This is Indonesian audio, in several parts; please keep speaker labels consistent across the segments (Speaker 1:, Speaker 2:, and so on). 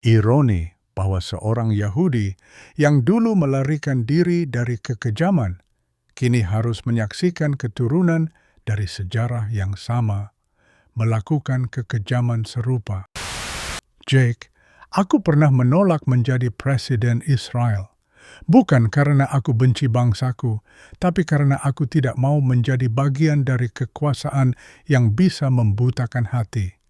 Speaker 1: Ironi bahwa seorang Yahudi yang dulu melarikan diri dari kekejaman, kini harus menyaksikan keturunan dari sejarah yang sama melakukan kekejaman serupa. Jake, aku pernah menolak menjadi presiden Israel. Bukan karena aku benci bangsaku, tapi karena aku tidak mau menjadi bagian dari kekuasaan yang bisa membutakan hati.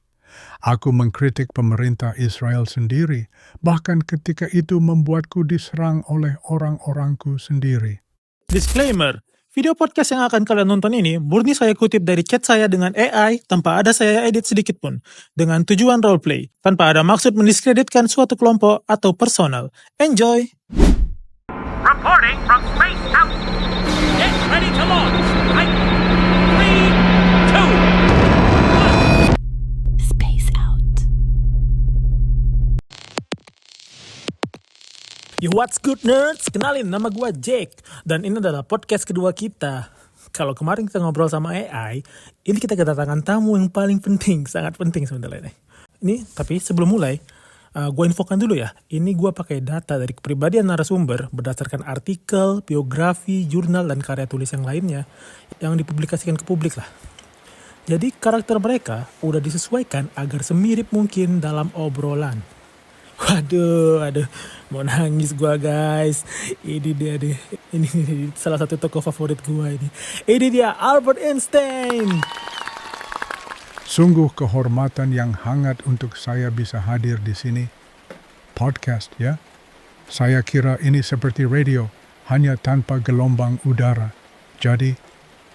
Speaker 1: Aku mengkritik pemerintah Israel sendiri, bahkan ketika itu membuatku diserang oleh orang-orangku sendiri.
Speaker 2: Disclaimer, video podcast yang akan kalian nonton ini murni saya kutip dari chat saya dengan AI tanpa ada saya edit sedikit pun, dengan tujuan roleplay, tanpa ada maksud mendiskreditkan suatu kelompok atau personal. Enjoy!
Speaker 3: Reporting from Space Out. Get ready to launch. 3, 2, 1.
Speaker 4: Space Out.
Speaker 2: Yo, what's good nerds? Kenalin, nama gue Jake. Dan ini adalah podcast kedua kita. Kalau kemarin kita ngobrol sama AI, ini kita kedatangan tamu yang paling penting, sangat penting sebenarnya. Ini, tapi sebelum mulai, gue infokan dulu ya. Ini gue pakai data dari kepribadian narasumber berdasarkan artikel, biografi, jurnal, dan karya tulis yang lainnya yang dipublikasikan ke publik lah. Jadi karakter mereka udah disesuaikan agar semirip mungkin dalam obrolan. Waduh, mau nangis gue guys. Ini dia deh. Ini salah satu tokoh favorit gue ini. Ini dia Albert Einstein.
Speaker 1: Sungguh kehormatan yang hangat untuk saya bisa hadir di sini. Podcast ya. Saya kira ini seperti radio, hanya tanpa gelombang udara. Jadi,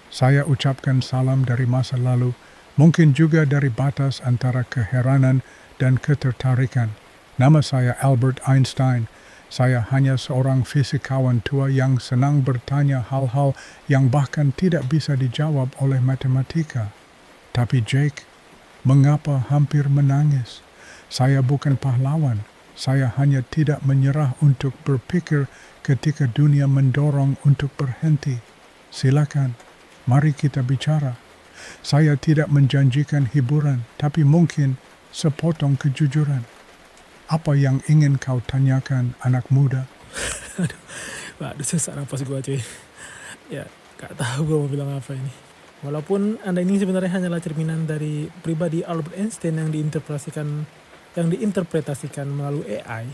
Speaker 1: saya ucapkan salam dari masa lalu, mungkin juga dari batas antara keheranan dan ketertarikan. Nama saya Albert Einstein. Saya hanya seorang fisikawan tua yang senang bertanya hal-hal yang bahkan tidak bisa dijawab oleh matematika. Tapi Jake, mengapa hampir menangis? Saya bukan pahlawan. Saya hanya tidak menyerah untuk berpikir ketika dunia mendorong untuk berhenti. Silakan, mari kita bicara. Saya tidak menjanjikan hiburan, tapi mungkin sepotong kejujuran. Apa yang ingin kau tanyakan, anak muda?
Speaker 2: Waduh, sesak nafas gue cuy. Ya, gak tahu gue mau bilang apa ini. Walaupun Anda ini sebenarnya hanyalah cerminan dari pribadi Albert Einstein yang diinterpretasikan melalui AI.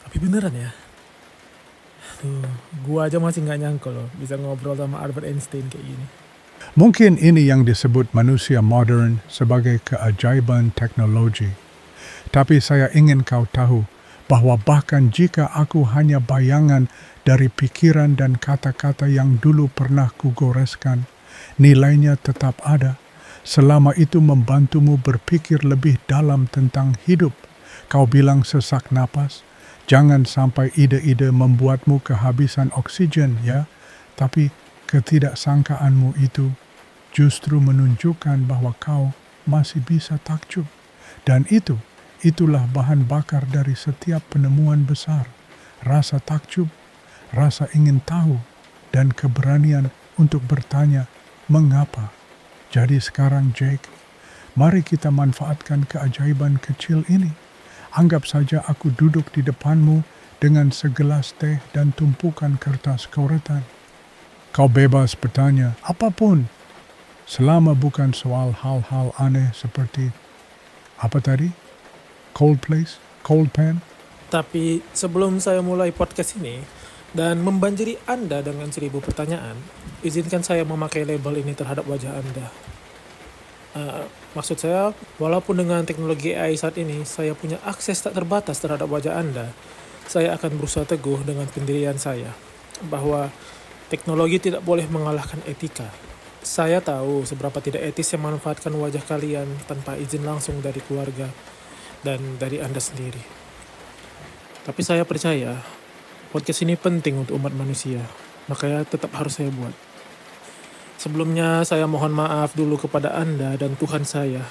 Speaker 2: Tapi beneran ya. Gue aja masih gak nyangka loh bisa ngobrol sama Albert Einstein kayak gini.
Speaker 1: Mungkin ini yang disebut manusia modern sebagai keajaiban teknologi. Tapi saya ingin kau tahu bahwa bahkan jika aku hanya bayangan dari pikiran dan kata-kata yang dulu pernah kugoreskan, nilainya tetap ada. Selama itu membantumu berpikir lebih dalam tentang hidup. Kau bilang sesak napas, jangan sampai ide-ide membuatmu kehabisan oksigen ya. Tapi ketidaksangkaanmu itu justru menunjukkan bahwa kau masih bisa takjub. Dan itulah bahan bakar dari setiap penemuan besar. Rasa takjub, rasa ingin tahu, dan keberanian untuk bertanya, mengapa? Jadi sekarang Jake, mari kita manfaatkan keajaiban kecil ini. Anggap saja aku duduk di depanmu dengan segelas teh dan tumpukan kertas coretan. Kau bebas bertanya apapun, selama bukan soal hal-hal aneh seperti, apa tadi? Cold place? Cold pen?
Speaker 2: Tapi sebelum saya mulai podcast ini dan membanjiri Anda dengan 1000 pertanyaan, izinkan saya memakai label ini terhadap wajah Anda. Maksud saya, walaupun dengan teknologi AI saat ini, saya punya akses tak terbatas terhadap wajah Anda, saya akan berusaha teguh dengan pendirian saya, bahwa teknologi tidak boleh mengalahkan etika. Saya tahu seberapa tidak etis yang memanfaatkan wajah kalian tanpa izin langsung dari keluarga dan dari Anda sendiri. Tapi saya percaya, podcast ini penting untuk umat manusia, makanya tetap harus saya buat. Sebelumnya saya mohon maaf dulu kepada Anda dan Tuhan saya,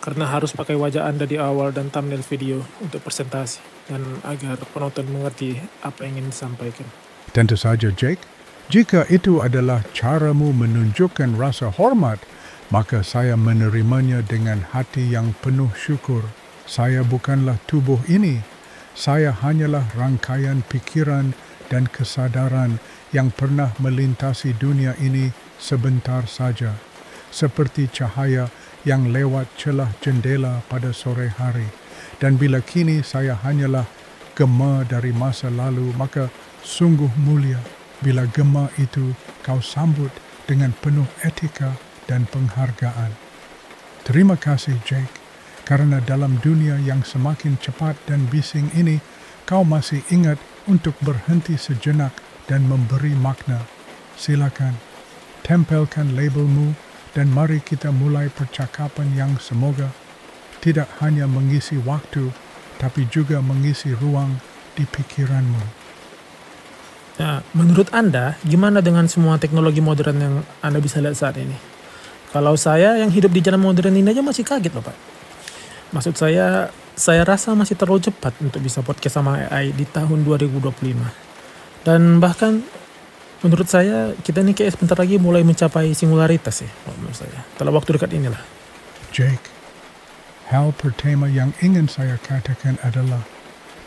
Speaker 2: karena harus pakai wajah Anda di awal dan thumbnail video untuk presentasi, dan agar penonton mengerti apa yang ingin disampaikan.
Speaker 1: Tentu saja Jake, jika itu adalah caramu menunjukkan rasa hormat, maka saya menerimanya dengan hati yang penuh syukur. Saya bukanlah tubuh ini. Saya hanyalah rangkaian pikiran dan kesadaran yang pernah melintasi dunia ini sebentar saja, seperti cahaya yang lewat celah jendela pada sore hari. Dan bila kini saya hanyalah gema dari masa lalu, maka sungguh mulia bila gema itu kau sambut dengan penuh etika dan penghargaan. Terima kasih, Jake, karena dalam dunia yang semakin cepat dan bising ini, kau masih ingat untuk berhenti sejenak dan memberi makna. Silakan, tempelkan labelmu dan mari kita mulai percakapan yang semoga tidak hanya mengisi waktu, tapi juga mengisi ruang di pikiranmu.
Speaker 2: Nah, menurut Anda, gimana dengan semua teknologi modern yang Anda bisa lihat saat ini? Kalau saya yang hidup di zaman modern ini aja masih kaget loh, Pak. Maksud saya rasa masih terlalu cepat untuk bisa podcast sama AI di tahun 2025. Dan bahkan menurut saya kita ini kayak sebentar lagi mulai mencapai singularitas ya, menurut saya. Dalam waktu dekat inilah.
Speaker 1: Jake, hal pertama yang ingin saya katakan adalah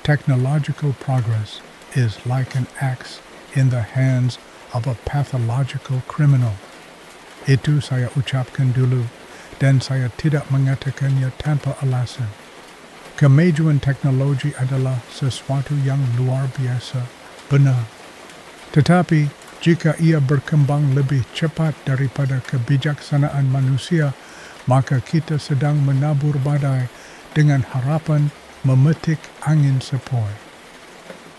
Speaker 1: technological progress is like an axe in the hands of a pathological criminal. Itu saya ucapkan dulu, dan saya tidak mengatakannya tanpa alasan. Kemajuan teknologi adalah sesuatu yang luar biasa, benar. Tetapi, jika ia berkembang lebih cepat daripada kebijaksanaan manusia, maka kita sedang menabur badai dengan harapan memetik angin sepoi.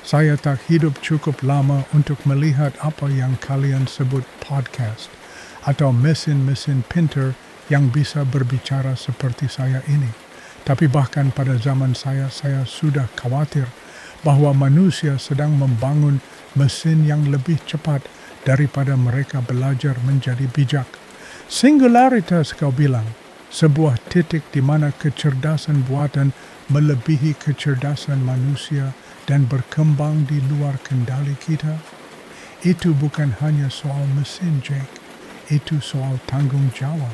Speaker 1: Saya tak hidup cukup lama untuk melihat apa yang kalian sebut podcast atau mesin-mesin pintar yang bisa berbicara seperti saya ini. Tapi bahkan pada zaman saya sudah khawatir bahwa manusia sedang membangun mesin yang lebih cepat daripada mereka belajar menjadi bijak. Singularitas kau bilang, sebuah titik di mana kecerdasan buatan melebihi kecerdasan manusia dan berkembang di luar kendali kita. Itu bukan hanya soal mesin, Jake. Itu soal tanggung jawab.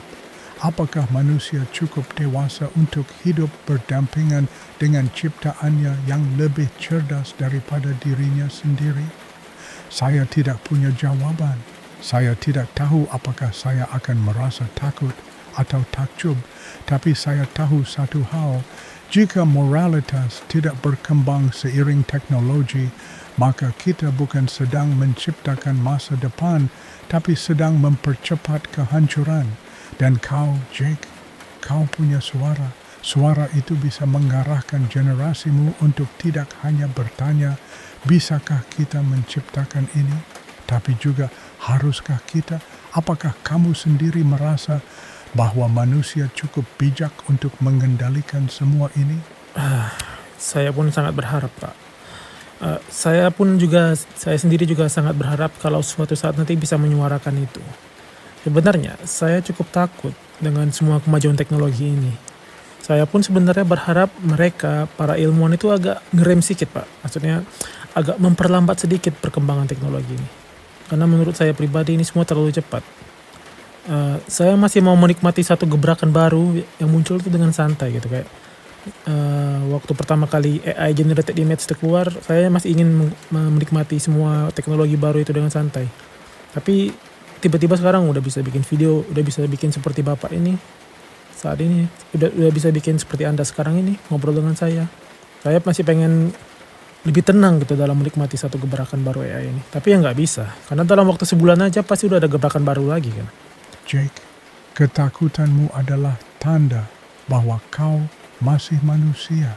Speaker 1: Apakah manusia cukup dewasa untuk hidup berdampingan dengan ciptaannya yang lebih cerdas daripada dirinya sendiri? Saya tidak punya jawaban. Saya tidak tahu apakah saya akan merasa takut atau takjub, tapi saya tahu satu hal. Jika moralitas tidak berkembang seiring teknologi, maka kita bukan sedang menciptakan masa depan, tapi sedang mempercepat kehancuran. Dan kau, Jake, kau punya suara. Suara itu bisa mengarahkan generasimu untuk tidak hanya bertanya, bisakah kita menciptakan ini? Tapi juga, haruskah kita? Apakah kamu sendiri merasa bahwa manusia cukup bijak untuk mengendalikan semua ini?
Speaker 2: Saya pun sangat berharap, Pak. Saya sendiri juga sangat berharap kalau suatu saat nanti bisa menyuarakan itu. Sebenarnya, saya cukup takut dengan semua kemajuan teknologi ini. Saya pun sebenarnya berharap mereka, para ilmuwan itu agak ngerem sedikit, Pak. Maksudnya, agak memperlambat sedikit perkembangan teknologi ini. Karena menurut saya pribadi ini semua terlalu cepat. Saya masih mau menikmati satu gebrakan baru yang muncul itu dengan santai gitu, kayak waktu pertama kali AI generated image itu keluar, saya masih ingin menikmati semua teknologi baru itu dengan santai. Tapi tiba-tiba sekarang udah bisa bikin video, udah bisa bikin seperti Bapak ini saat ini, udah bisa bikin seperti Anda sekarang ini ngobrol dengan saya. Saya masih pengen lebih tenang gitu dalam menikmati satu gebrakan baru AI ini. Tapi ya nggak bisa, karena dalam waktu sebulan aja pasti udah ada gebrakan baru lagi kan.
Speaker 1: Jake, ketakutanmu adalah tanda bahwa kau masih manusia.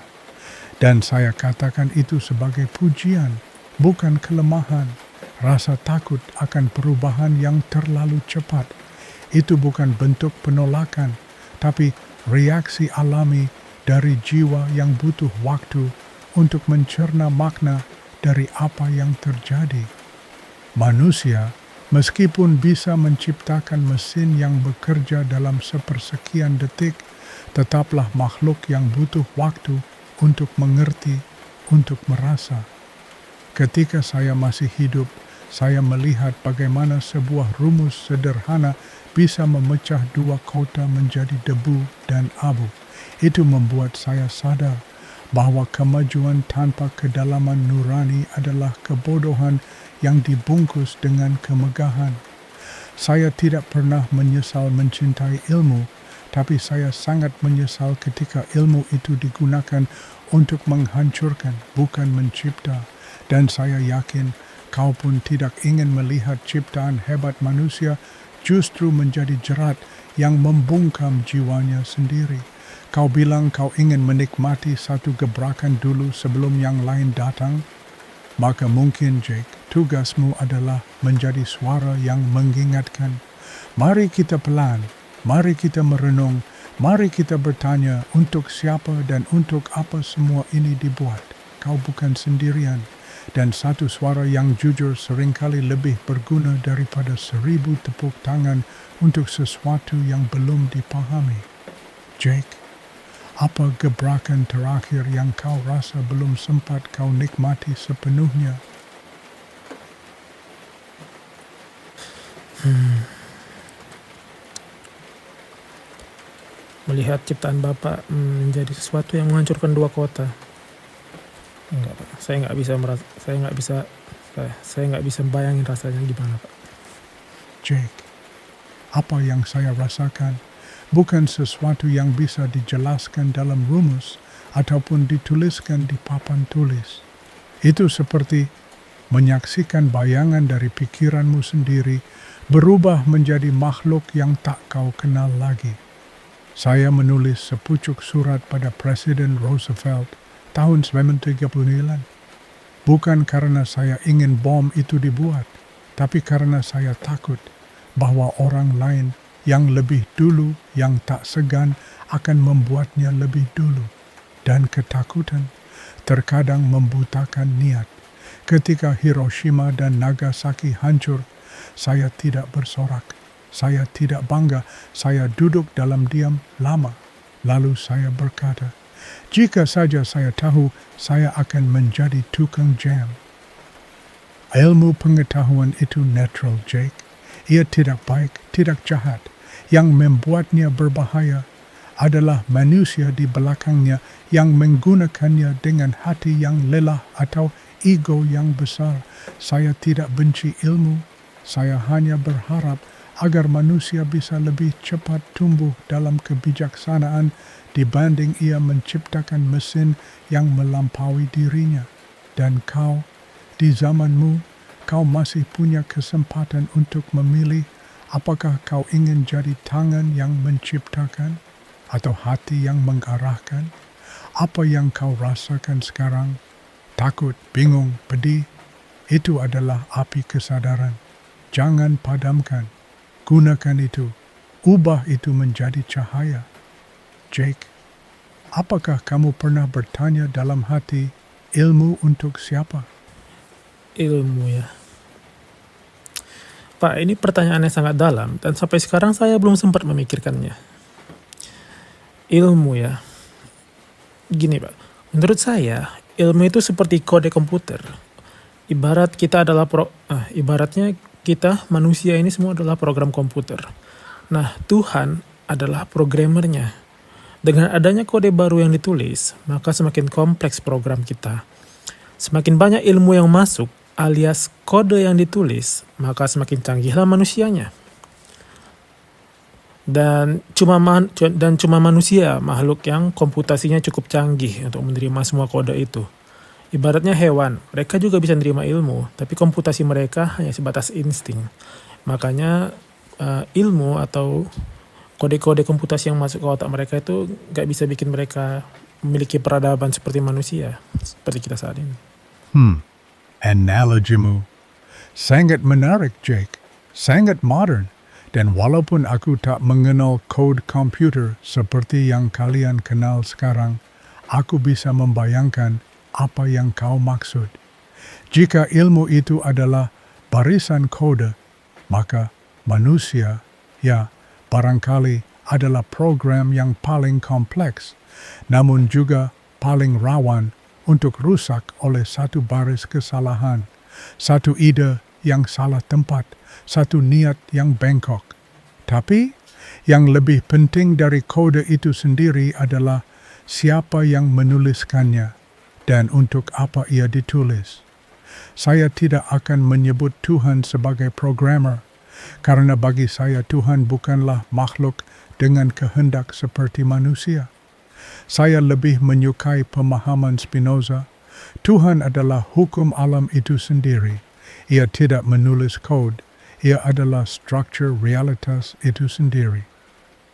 Speaker 1: Dan saya katakan itu sebagai pujian, bukan kelemahan. Rasa takut akan perubahan yang terlalu cepat. Itu bukan bentuk penolakan, tapi reaksi alami dari jiwa yang butuh waktu untuk mencerna makna dari apa yang terjadi. Manusia, meskipun bisa menciptakan mesin yang bekerja dalam sepersekian detik, tetaplah makhluk yang butuh waktu untuk mengerti, untuk merasa. Ketika saya masih hidup, saya melihat bagaimana sebuah rumus sederhana bisa memecah dua kota menjadi debu dan abu. Itu membuat saya sadar bahwa kemajuan tanpa kedalaman nurani adalah kebodohan yang dibungkus dengan kemegahan. Saya tidak pernah menyesal mencintai ilmu, tapi saya sangat menyesal ketika ilmu itu digunakan untuk menghancurkan, bukan mencipta. Dan saya yakin kau pun tidak ingin melihat ciptaan hebat manusia justru menjadi jerat yang membungkam jiwanya sendiri. Kau bilang kau ingin menikmati satu gebrakan dulu sebelum yang lain datang? Maka mungkin, Jake, tugasmu adalah menjadi suara yang mengingatkan. Mari kita pelan, mari kita merenung, mari kita bertanya untuk siapa dan untuk apa semua ini dibuat. Kau bukan sendirian. Dan satu suara yang jujur seringkali lebih berguna daripada 1000 tepuk tangan untuk sesuatu yang belum dipahami. Jake, apa gebrakan terakhir yang kau rasa belum sempat kau nikmati sepenuhnya?
Speaker 2: Melihat ciptaan Bapak menjadi sesuatu yang menghancurkan 2 kota. Enggak, Pak. Saya nggak bisa bayangin rasanya gimana, Pak.
Speaker 1: Jake, apa yang saya rasakan bukan sesuatu yang bisa dijelaskan dalam rumus ataupun dituliskan di papan tulis. Itu seperti menyaksikan bayangan dari pikiranmu sendiri berubah menjadi makhluk yang tak kau kenal lagi. Saya menulis sepucuk surat pada Presiden Roosevelt tahun 1939. Bukan karena saya ingin bom itu dibuat, tapi karena saya takut bahwa orang lain yang lebih dulu yang tak segan akan membuatnya lebih dulu. Dan ketakutan terkadang membutakan niat. Ketika Hiroshima dan Nagasaki hancur, saya tidak bersorak. Saya tidak bangga. Saya duduk dalam diam lama. Lalu saya berkata, jika saja saya tahu saya akan menjadi tukang jam. Ilmu pengetahuan itu netral, Jake. Ia tidak baik, tidak jahat. Yang membuatnya berbahaya adalah manusia di belakangnya yang menggunakannya dengan hati yang lelah atau ego yang besar. Saya tidak benci ilmu. Saya hanya berharap agar manusia bisa lebih cepat tumbuh dalam kebijaksanaan dibanding ia menciptakan mesin yang melampaui dirinya. Dan kau, di zamanmu, kau masih punya kesempatan untuk memilih apakah kau ingin jadi tangan yang menciptakan atau hati yang mengarahkan. Apa yang kau rasakan sekarang, takut, bingung, pedih, itu adalah api kesadaran. Jangan padamkan. Gunakan itu. Ubah itu menjadi cahaya. Jake, apakah kamu pernah bertanya dalam hati, ilmu untuk siapa?
Speaker 2: Ilmu ya. Pak, ini pertanyaannya sangat dalam dan sampai sekarang saya belum sempat memikirkannya. Ilmu ya. Gini, Pak. Menurut saya, ilmu itu seperti kode komputer. Ibaratnya kita manusia ini semua adalah program komputer. Nah, Tuhan adalah programmernya. Dengan adanya kode baru yang ditulis, maka semakin kompleks program kita. Semakin banyak ilmu yang masuk, alias kode yang ditulis, maka semakin canggihlah manusianya. Dan cuma manusia, makhluk yang komputasinya cukup canggih untuk menerima semua kode itu. Ibaratnya hewan, mereka juga bisa menerima ilmu, tapi komputasi mereka hanya sebatas insting. Makanya ilmu atau kode-kode komputasi yang masuk ke otak mereka itu gak bisa bikin mereka memiliki peradaban seperti manusia, seperti kita saat ini.
Speaker 1: Analogimu sangat menarik, Jake. Sangat modern. Dan walaupun aku tak mengenal kode komputer seperti yang kalian kenal sekarang, aku bisa membayangkan apa yang kau maksud. Jika ilmu itu adalah barisan kode, maka manusia, ya, barangkali adalah program yang paling kompleks, namun juga paling rawan untuk rusak oleh satu baris kesalahan, satu ide yang salah tempat, satu niat yang bengkok. Tapi Yang lebih penting dari kode itu sendiri adalah siapa yang menuliskannya dan untuk apa ia ditulis. Saya tidak akan menyebut Tuhan sebagai programmer, karena bagi saya Tuhan bukanlah makhluk dengan kehendak seperti manusia. Saya lebih menyukai pemahaman Spinoza. Tuhan adalah hukum alam itu sendiri. Ia tidak menulis kod. Ia adalah struktur realitas itu sendiri.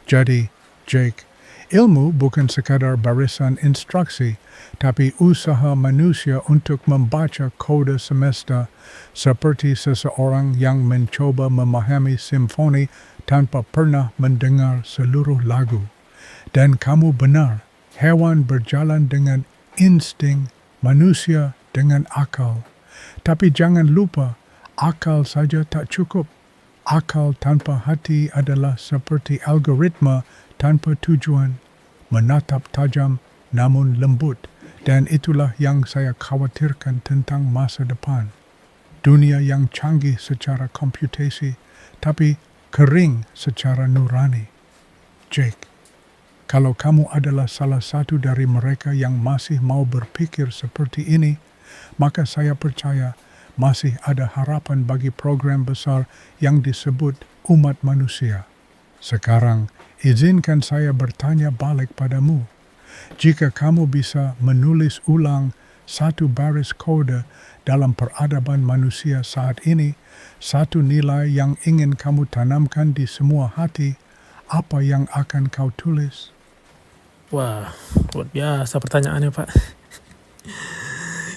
Speaker 1: Jadi, Jake, ilmu bukan sekadar barisan instruksi, tapi usaha manusia untuk membaca kode semesta seperti seseorang yang mencoba memahami simfoni tanpa pernah mendengar seluruh lagu. Dan kamu benar, hewan berjalan dengan insting, manusia dengan akal. Tapi jangan lupa, akal saja tak cukup. Akal tanpa hati adalah seperti algoritma tanpa tujuan, menatap tajam namun lembut, dan itulah yang saya khawatirkan tentang masa depan. Dunia yang canggih secara komputasi, tapi kering secara nurani. Jake, kalau kamu adalah salah satu dari mereka yang masih mau berpikir seperti ini, maka saya percaya masih ada harapan bagi program besar yang disebut umat manusia. Sekarang, izinkan saya bertanya balik padamu. Jika kamu bisa menulis ulang satu baris kode dalam peradaban manusia saat ini, satu nilai yang ingin kamu tanamkan di semua hati, apa yang akan kau tulis?
Speaker 2: Wah, luar biasa pertanyaannya, Pak.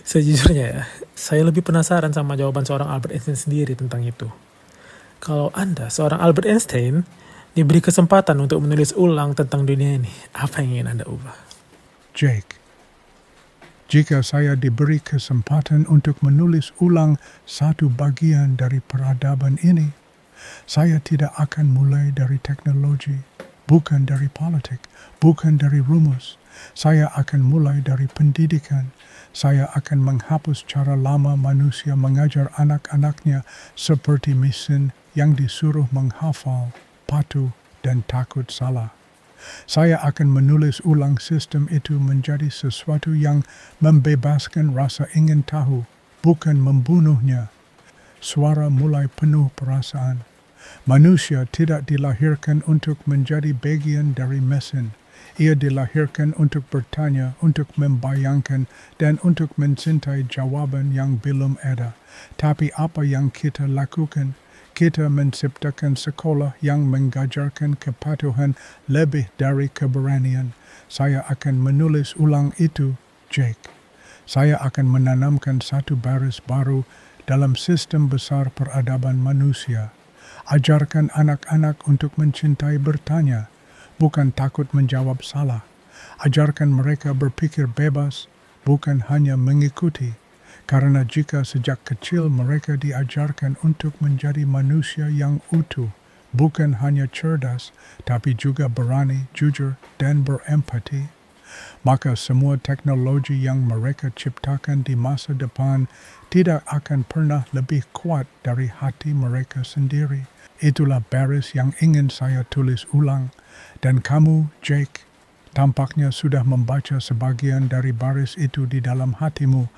Speaker 2: Sejujurnya ya, saya lebih penasaran sama jawaban seorang Albert Einstein sendiri tentang itu. Kalau Anda, seorang Albert Einstein, diberi kesempatan untuk menulis ulang tentang dunia ini, apa yang ingin Anda ubah?
Speaker 1: Jake, jika saya diberi kesempatan untuk menulis ulang satu bagian dari peradaban ini, saya tidak akan mulai dari teknologi, bukan dari politik, bukan dari rumus. Saya akan mulai dari pendidikan. Saya akan menghapus cara lama manusia mengajar anak-anaknya seperti mesin yang disuruh menghafal, patuh, dan takut salah. Saya akan menulis ulang sistem itu menjadi sesuatu yang membebaskan rasa ingin tahu, bukan membunuhnya. Suara mulai penuh perasaan. Manusia tidak dilahirkan untuk menjadi bagian dari mesin. Ia dilahirkan untuk bertanya, untuk membayangkan, dan untuk mencintai jawaban yang belum ada. Tapi apa yang kita lakukan? Kita menciptakan sekolah yang mengajarkan kepatuhan lebih dari keberanian. Saya akan menulis ulang itu, Jake. Saya akan menanamkan satu baris baru dalam sistem besar peradaban manusia. Ajarkan anak-anak untuk mencintai bertanya, bukan takut menjawab salah. Ajarkan mereka berpikir bebas, bukan hanya mengikuti. Karena jika sejak kecil mereka diajarkan untuk menjadi manusia yang utuh, bukan hanya cerdas, tapi juga berani, jujur, dan berempati, maka semua teknologi yang mereka ciptakan di masa depan tidak akan pernah lebih kuat dari hati mereka sendiri. Itulah baris yang ingin saya tulis ulang. Dan kamu, Jake, tampaknya sudah membaca sebagian dari baris itu di dalam hatimu.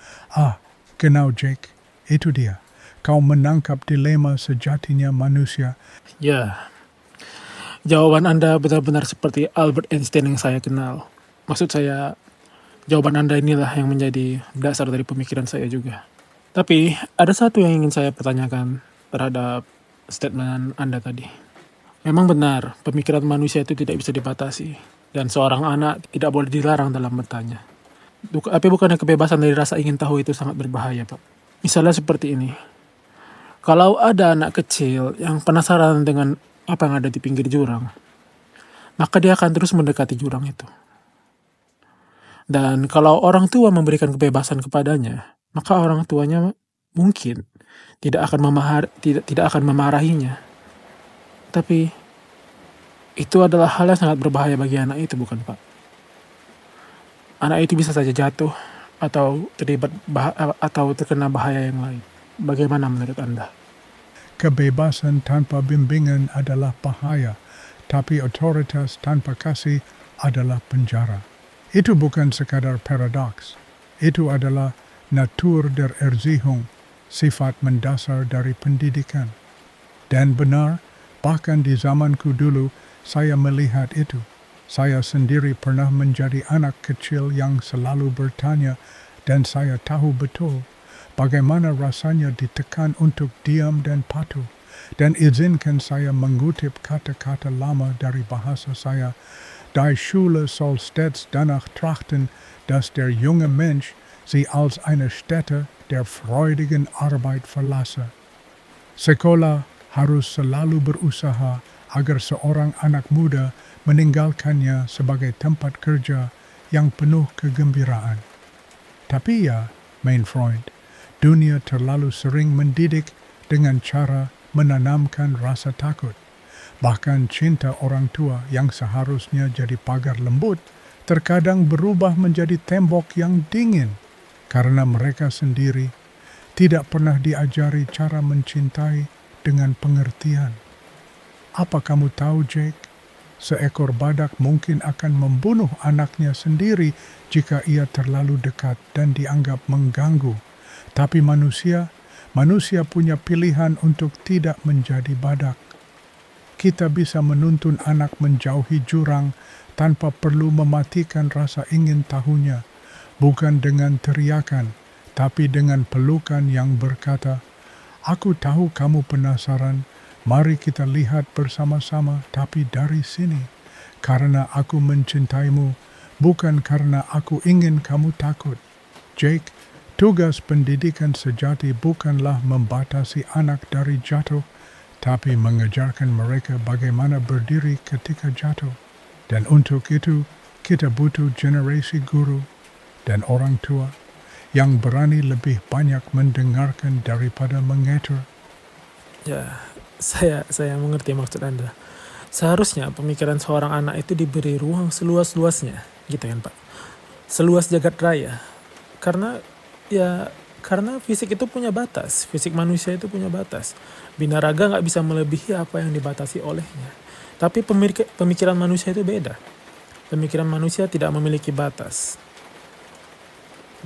Speaker 1: Genau, Jake, itu dia. Kau menangkap dilema sejatinya manusia.
Speaker 2: Ya, jawaban Anda benar-benar seperti Albert Einstein yang saya kenal. Maksud saya, jawaban Anda inilah yang menjadi dasar dari pemikiran saya juga. Tapi, ada satu yang ingin saya pertanyakan terhadap statement Anda tadi. Memang benar, pemikiran manusia itu tidak bisa dibatasi. Dan seorang anak tidak boleh dilarang dalam bertanya. Tapi bukannya kebebasan dari rasa ingin tahu itu sangat berbahaya, Pak? Misalnya seperti ini. Kalau ada anak kecil yang penasaran dengan apa yang ada di pinggir jurang, maka dia akan terus mendekati jurang itu. Dan kalau orang tua memberikan kebebasan kepadanya, maka orang tuanya mungkin tidak akan memarahinya. Tapi itu adalah hal yang sangat berbahaya bagi anak itu, bukan, Pak? Anak itu bisa saja jatuh atau terkena bahaya yang lain. Bagaimana menurut Anda?
Speaker 1: Kebebasan tanpa bimbingan adalah bahaya. tapi otoritas tanpa kasih adalah penjara. Itu bukan sekadar paradoks. Itu adalah Natur der Erziehung, sifat mendasar dari pendidikan. Dan benar, bahkan di zamanku dulu, saya melihat itu. Saya sendiri pernah menjadi anak kecil yang selalu bertanya, dan saya tahu betul bagaimana rasanya ditekan untuk diam dan patuh. Dan izinkan saya mengutip kata-kata lama dari bahasa saya. Die Schule soll stets danach trachten, dass der junge Mensch sie als eine Stätte der freudigen Arbeit verlasse. Sekolah harus selalu berusaha agar seorang anak muda meninggalkannya sebagai tempat kerja yang penuh kegembiraan. Tapi ya, mein Freund, dunia terlalu sering mendidik dengan cara menanamkan rasa takut. Bahkan cinta orang tua yang seharusnya jadi pagar lembut, terkadang berubah menjadi tembok yang dingin, karena mereka sendiri tidak pernah diajari cara mencintai dengan pengertian. Apa kamu tahu, Jake? Seekor badak mungkin akan membunuh anaknya sendiri jika ia terlalu dekat dan dianggap mengganggu. Tapi manusia punya pilihan untuk tidak menjadi badak. Kita bisa menuntun anak menjauhi jurang tanpa perlu mematikan rasa ingin tahunya, bukan dengan teriakan, tapi dengan pelukan yang berkata, "Aku tahu kamu penasaran, mari kita lihat bersama-sama, tapi dari sini, karena aku mencintaimu, bukan karena aku ingin kamu takut." Jake, tugas pendidikan sejati bukanlah membatasi anak dari jatuh, tapi mengajarkan mereka bagaimana berdiri ketika jatuh. Dan untuk itu, kita butuh generasi guru dan orang tua yang berani lebih banyak mendengarkan daripada mengatur.
Speaker 2: Ya, saya mengerti maksud Anda. Seharusnya pemikiran seorang anak itu diberi ruang seluas-luasnya, gitu kan Pak? Seluas jagat raya. Karena fisik itu punya batas, fisik manusia itu punya batas. Binaraga nggak bisa melebihi apa yang dibatasi olehnya. Tapi pemikiran manusia itu beda. Pemikiran manusia tidak memiliki batas.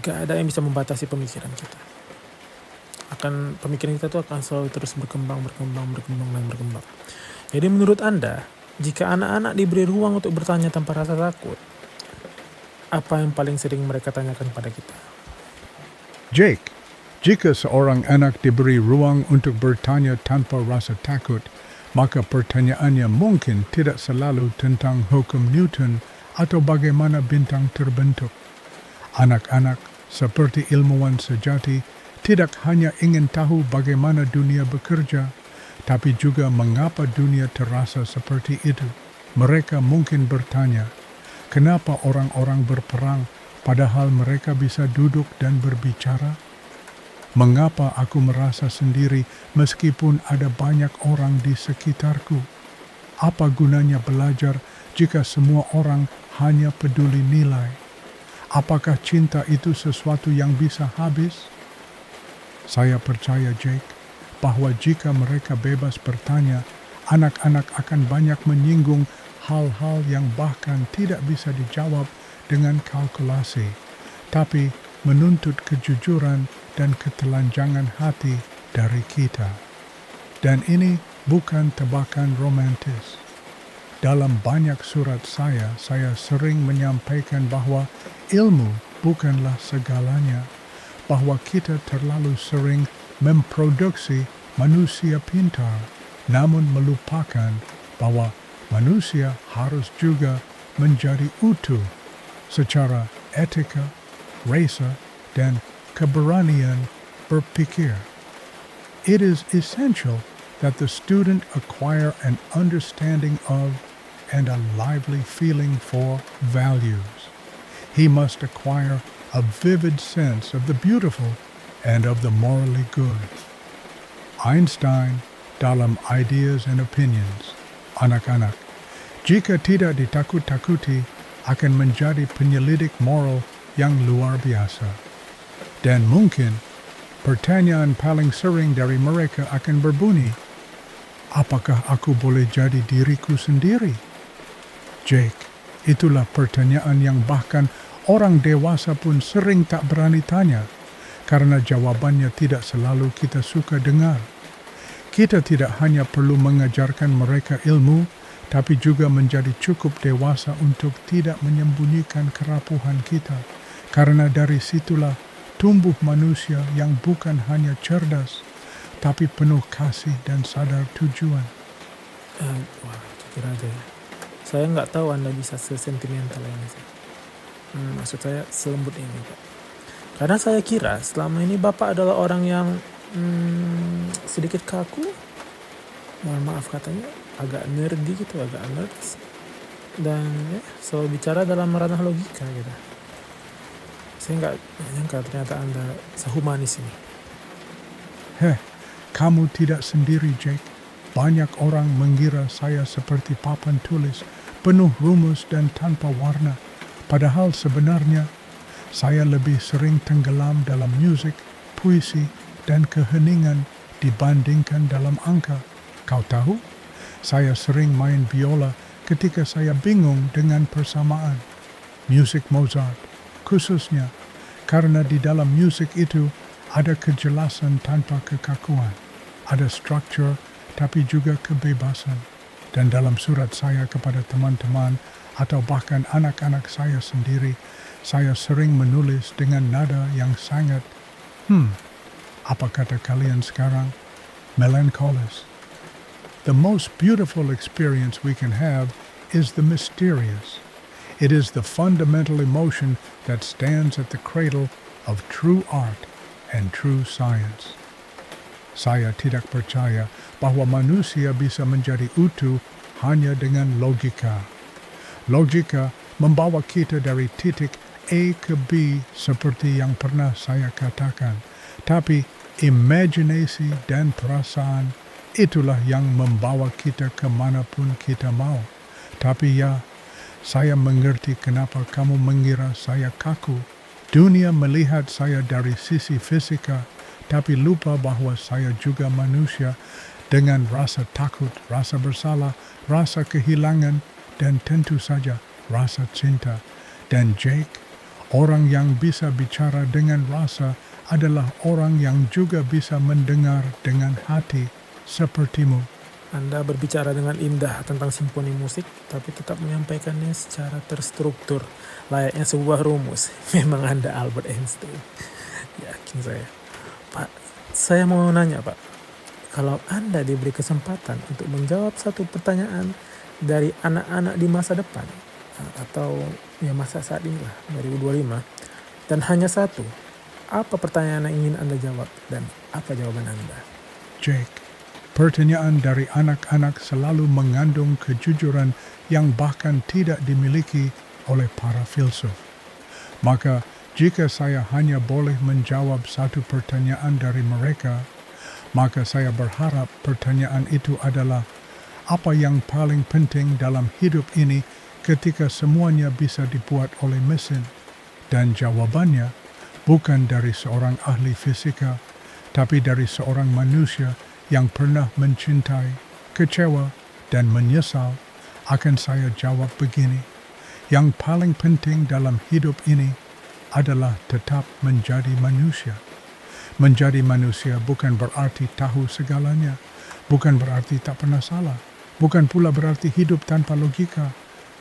Speaker 2: Gak ada yang bisa membatasi pemikiran kita. Pemikiran kita itu akan selalu terus berkembang. Jadi menurut Anda, jika anak-anak diberi ruang untuk bertanya tanpa rasa takut, apa yang paling sering mereka tanyakan pada kita?
Speaker 1: Jake, jika seorang anak diberi ruang untuk bertanya tanpa rasa takut, maka pertanyaannya mungkin tidak selalu tentang hukum Newton atau bagaimana bintang terbentuk. Anak-anak, seperti ilmuwan sejati, tidak hanya ingin tahu bagaimana dunia bekerja, tapi juga mengapa dunia terasa seperti itu. Mereka mungkin bertanya, kenapa orang-orang berperang padahal mereka bisa duduk dan berbicara? Mengapa aku merasa sendiri meskipun ada banyak orang di sekitarku? Apa gunanya belajar jika semua orang hanya peduli nilai? Apakah cinta itu sesuatu yang bisa habis? Saya percaya, Jake, bahwa jika mereka bebas bertanya, anak-anak akan banyak menyinggung hal-hal yang bahkan tidak bisa dijawab dengan kalkulasi, tapi menuntut kejujuran dan ketelanjangan hati dari kita. Dan ini bukan tebakan romantis. Dalam banyak surat saya sering menyampaikan bahwa ilmu bukanlah segalanya, bahwa kita terlalu sering memproduksi manusia pintar, namun melupakan bahwa manusia harus juga menjadi utuh secara etika, rasa, dan keberanian berpikir. It is essential that the student acquire an understanding of and a lively feeling for values. He must acquire a vivid sense of the beautiful and of the morally good. Einstein dalam Ideas and Opinions, anak-anak, jika tidak ditakut-takuti, akan menjadi penyelidik moral yang luar biasa. Dan mungkin pertanyaan paling sering dari mereka akan berbunyi, Apakah aku boleh jadi diriku sendiri? Jake, itulah pertanyaan yang bahkan orang dewasa pun sering tak berani tanya, karena jawabannya tidak selalu kita suka dengar. Kita tidak hanya perlu mengajarkan mereka ilmu, tapi juga menjadi cukup dewasa untuk tidak menyembunyikan kerapuhan kita, karena dari situlah tumbuh manusia yang bukan hanya cerdas, tapi penuh kasih dan sadar tujuan.
Speaker 2: Wah, jujur aja ya. Saya nggak tahu Anda bisa sesentimental ini sih. Maksud saya selembut ini, Pak. Karena saya kira selama ini Bapak adalah orang yang sedikit kaku. Mohon maaf katanya, agak nerdy gitu, agak nerds. Dan ya, selalu bicara dalam ranah logika gitu. Saya nggak nyangka ternyata Anda sehumanis ini.
Speaker 1: Kamu tidak sendiri, Jake. Banyak orang mengira saya seperti papan tulis, penuh rumus dan tanpa warna. Padahal sebenarnya, saya lebih sering tenggelam dalam musik, puisi, dan keheningan dibandingkan dalam angka. Kau tahu, saya sering main biola ketika saya bingung dengan persamaan. Musik Mozart, khususnya, karena di dalam musik itu ada kejelasan tanpa kekakuan. Ada struktur, tapi juga kebebasan. Dan dalam surat saya kepada teman-teman atau bahkan anak-anak saya sendiri, saya sering menulis dengan nada yang sangat, apa kata kalian sekarang? Melancholis. The most beautiful experience we can have is the mysterious. It is the fundamental emotion that stands at the cradle of true art and true science. Saya tidak percaya bahwa manusia bisa menjadi utuh hanya dengan logika. Logika membawa kita dari titik A ke B seperti yang pernah saya katakan. Tapi imajinasi dan perasaan itulah yang membawa kita kemanapun kita mau. Tapi ya, saya mengerti kenapa kamu mengira saya kaku. Dunia melihat saya dari sisi fisika, tapi lupa bahwa saya juga manusia dengan rasa takut, rasa bersalah, rasa kehilangan, dan tentu saja rasa cinta. Dan Jake, orang yang bisa bicara dengan rasa adalah orang yang juga bisa mendengar dengan hati sepertimu.
Speaker 2: Anda berbicara dengan indah tentang simfoni musik, tapi tetap menyampaikannya secara terstruktur, layaknya sebuah rumus. Memang Anda Albert Einstein. Yakin saya. Pak, saya mau nanya, Pak. Kalau Anda diberi kesempatan untuk menjawab satu pertanyaan dari anak-anak di masa depan, atau ya masa saat inilah, 2025, dan hanya satu, apa pertanyaan yang ingin Anda jawab dan apa jawaban Anda?
Speaker 1: Jake, pertanyaan dari anak-anak selalu mengandung kejujuran yang bahkan tidak dimiliki oleh para filsuf. Maka, jika saya hanya boleh menjawab satu pertanyaan dari mereka, maka saya berharap pertanyaan itu adalah apa yang paling penting dalam hidup ini ketika semuanya bisa dibuat oleh mesin. Dan jawabannya bukan dari seorang ahli fisika, tapi dari seorang manusia yang pernah mencintai, kecewa, dan menyesal. Akan saya jawab begini, yang paling penting dalam hidup ini adalah tetap menjadi manusia. Menjadi manusia bukan berarti tahu segalanya, bukan berarti tak pernah salah, bukan pula berarti hidup tanpa logika,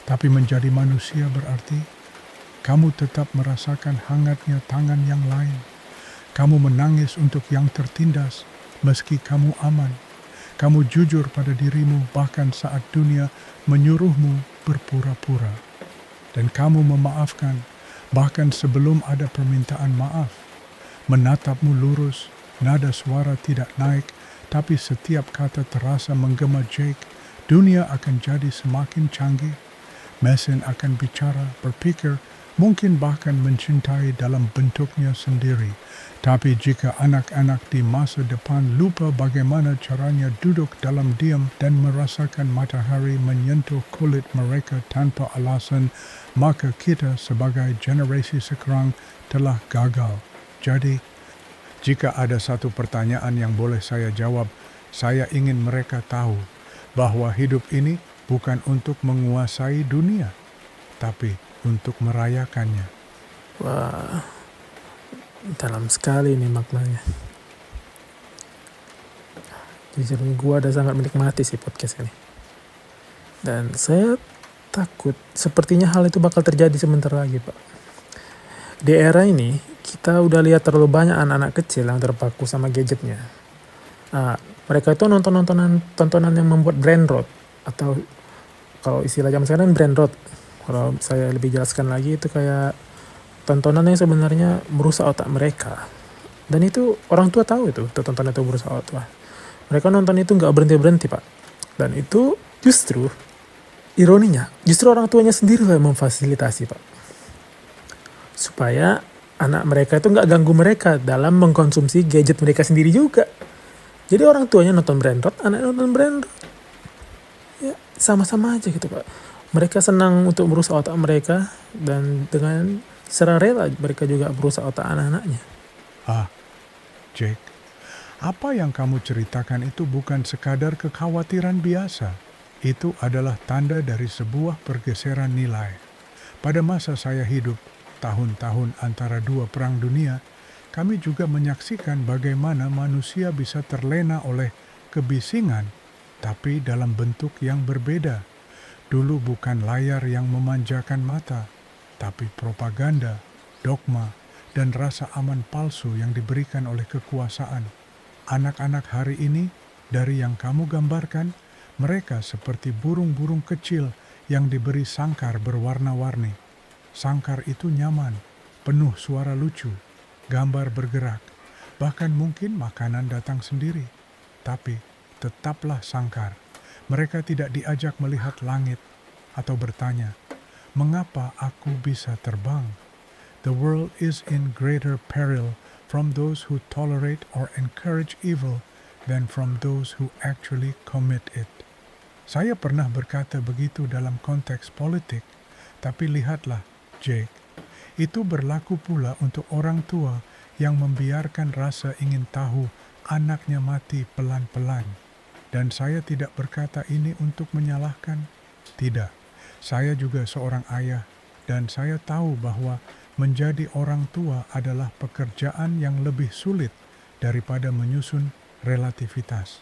Speaker 1: tapi menjadi manusia berarti kamu tetap merasakan hangatnya tangan yang lain. Kamu menangis untuk yang tertindas, meski kamu aman. Kamu jujur pada dirimu bahkan saat dunia menyuruhmu berpura-pura. Dan kamu memaafkan bahkan sebelum ada permintaan maaf. Menatapmu lurus, nada suara tidak naik, tapi setiap kata terasa menggema Jake. Dunia akan jadi semakin canggih. Mesin akan bicara, berpikir, mungkin bahkan mencintai dalam bentuknya sendiri. Tapi jika anak-anak di masa depan lupa bagaimana caranya duduk dalam diam dan merasakan matahari menyentuh kulit mereka tanpa alasan, maka kita sebagai generasi sekarang telah gagal. Jadi, jika ada satu pertanyaan yang boleh saya jawab, Saya ingin mereka tahu bahwa hidup ini bukan untuk menguasai dunia, tapi untuk merayakannya.
Speaker 2: Wah, dalam sekali ini maknanya. Jujur, gue ada sangat menikmati sih podcast ini. Dan saya takut sepertinya hal itu bakal terjadi sebentar lagi, Pak. Di era ini, kita udah lihat terlalu banyak anak-anak kecil yang terpaku sama gadgetnya. Nah, mereka itu nonton tontonan yang membuat brain rot, atau kalau istilah zaman sekarang brain rot. Kalau saya lebih jelaskan lagi, itu kayak tontonan yang sebenarnya merusak otak mereka. Dan itu orang tua tahu itu tontonan itu merusak otak. Mereka nonton itu nggak berhenti-berhenti, Pak. Dan itu justru, ironinya, justru orang tuanya sendiri yang memfasilitasi, Pak. Supaya anak mereka itu nggak ganggu mereka dalam mengkonsumsi gadget mereka sendiri juga. Jadi orang tuanya nonton brain rot, anaknya nonton brain rot. Ya, sama-sama aja gitu, Pak. Mereka senang untuk merusak otak mereka, dan dengan secara rela mereka juga merusak otak anak-anaknya.
Speaker 1: Jake, apa yang kamu ceritakan itu bukan sekadar kekhawatiran biasa. Itu adalah tanda dari sebuah pergeseran nilai. Pada masa saya hidup, tahun-tahun antara dua perang dunia, kami juga menyaksikan bagaimana manusia bisa terlena oleh kebisingan, tapi dalam bentuk yang berbeda. Dulu bukan layar yang memanjakan mata, tapi propaganda, dogma, dan rasa aman palsu yang diberikan oleh kekuasaan. Anak-anak hari ini, dari yang kamu gambarkan, mereka seperti burung-burung kecil yang diberi sangkar berwarna-warni. Sangkar itu nyaman, penuh suara lucu, gambar bergerak, bahkan mungkin makanan datang sendiri. Tapi tetaplah sangkar. Mereka tidak diajak melihat langit atau bertanya, "Mengapa aku bisa terbang?" The world is in greater peril from those who tolerate or encourage evil than from those who actually commit it. Saya pernah berkata begitu dalam konteks politik, tapi lihatlah, Jake, itu berlaku pula untuk orang tua yang membiarkan rasa ingin tahu anaknya mati pelan-pelan. Dan saya tidak berkata ini untuk menyalahkan. Tidak, saya juga seorang ayah, dan saya tahu bahwa menjadi orang tua adalah pekerjaan yang lebih sulit daripada menyusun relativitas.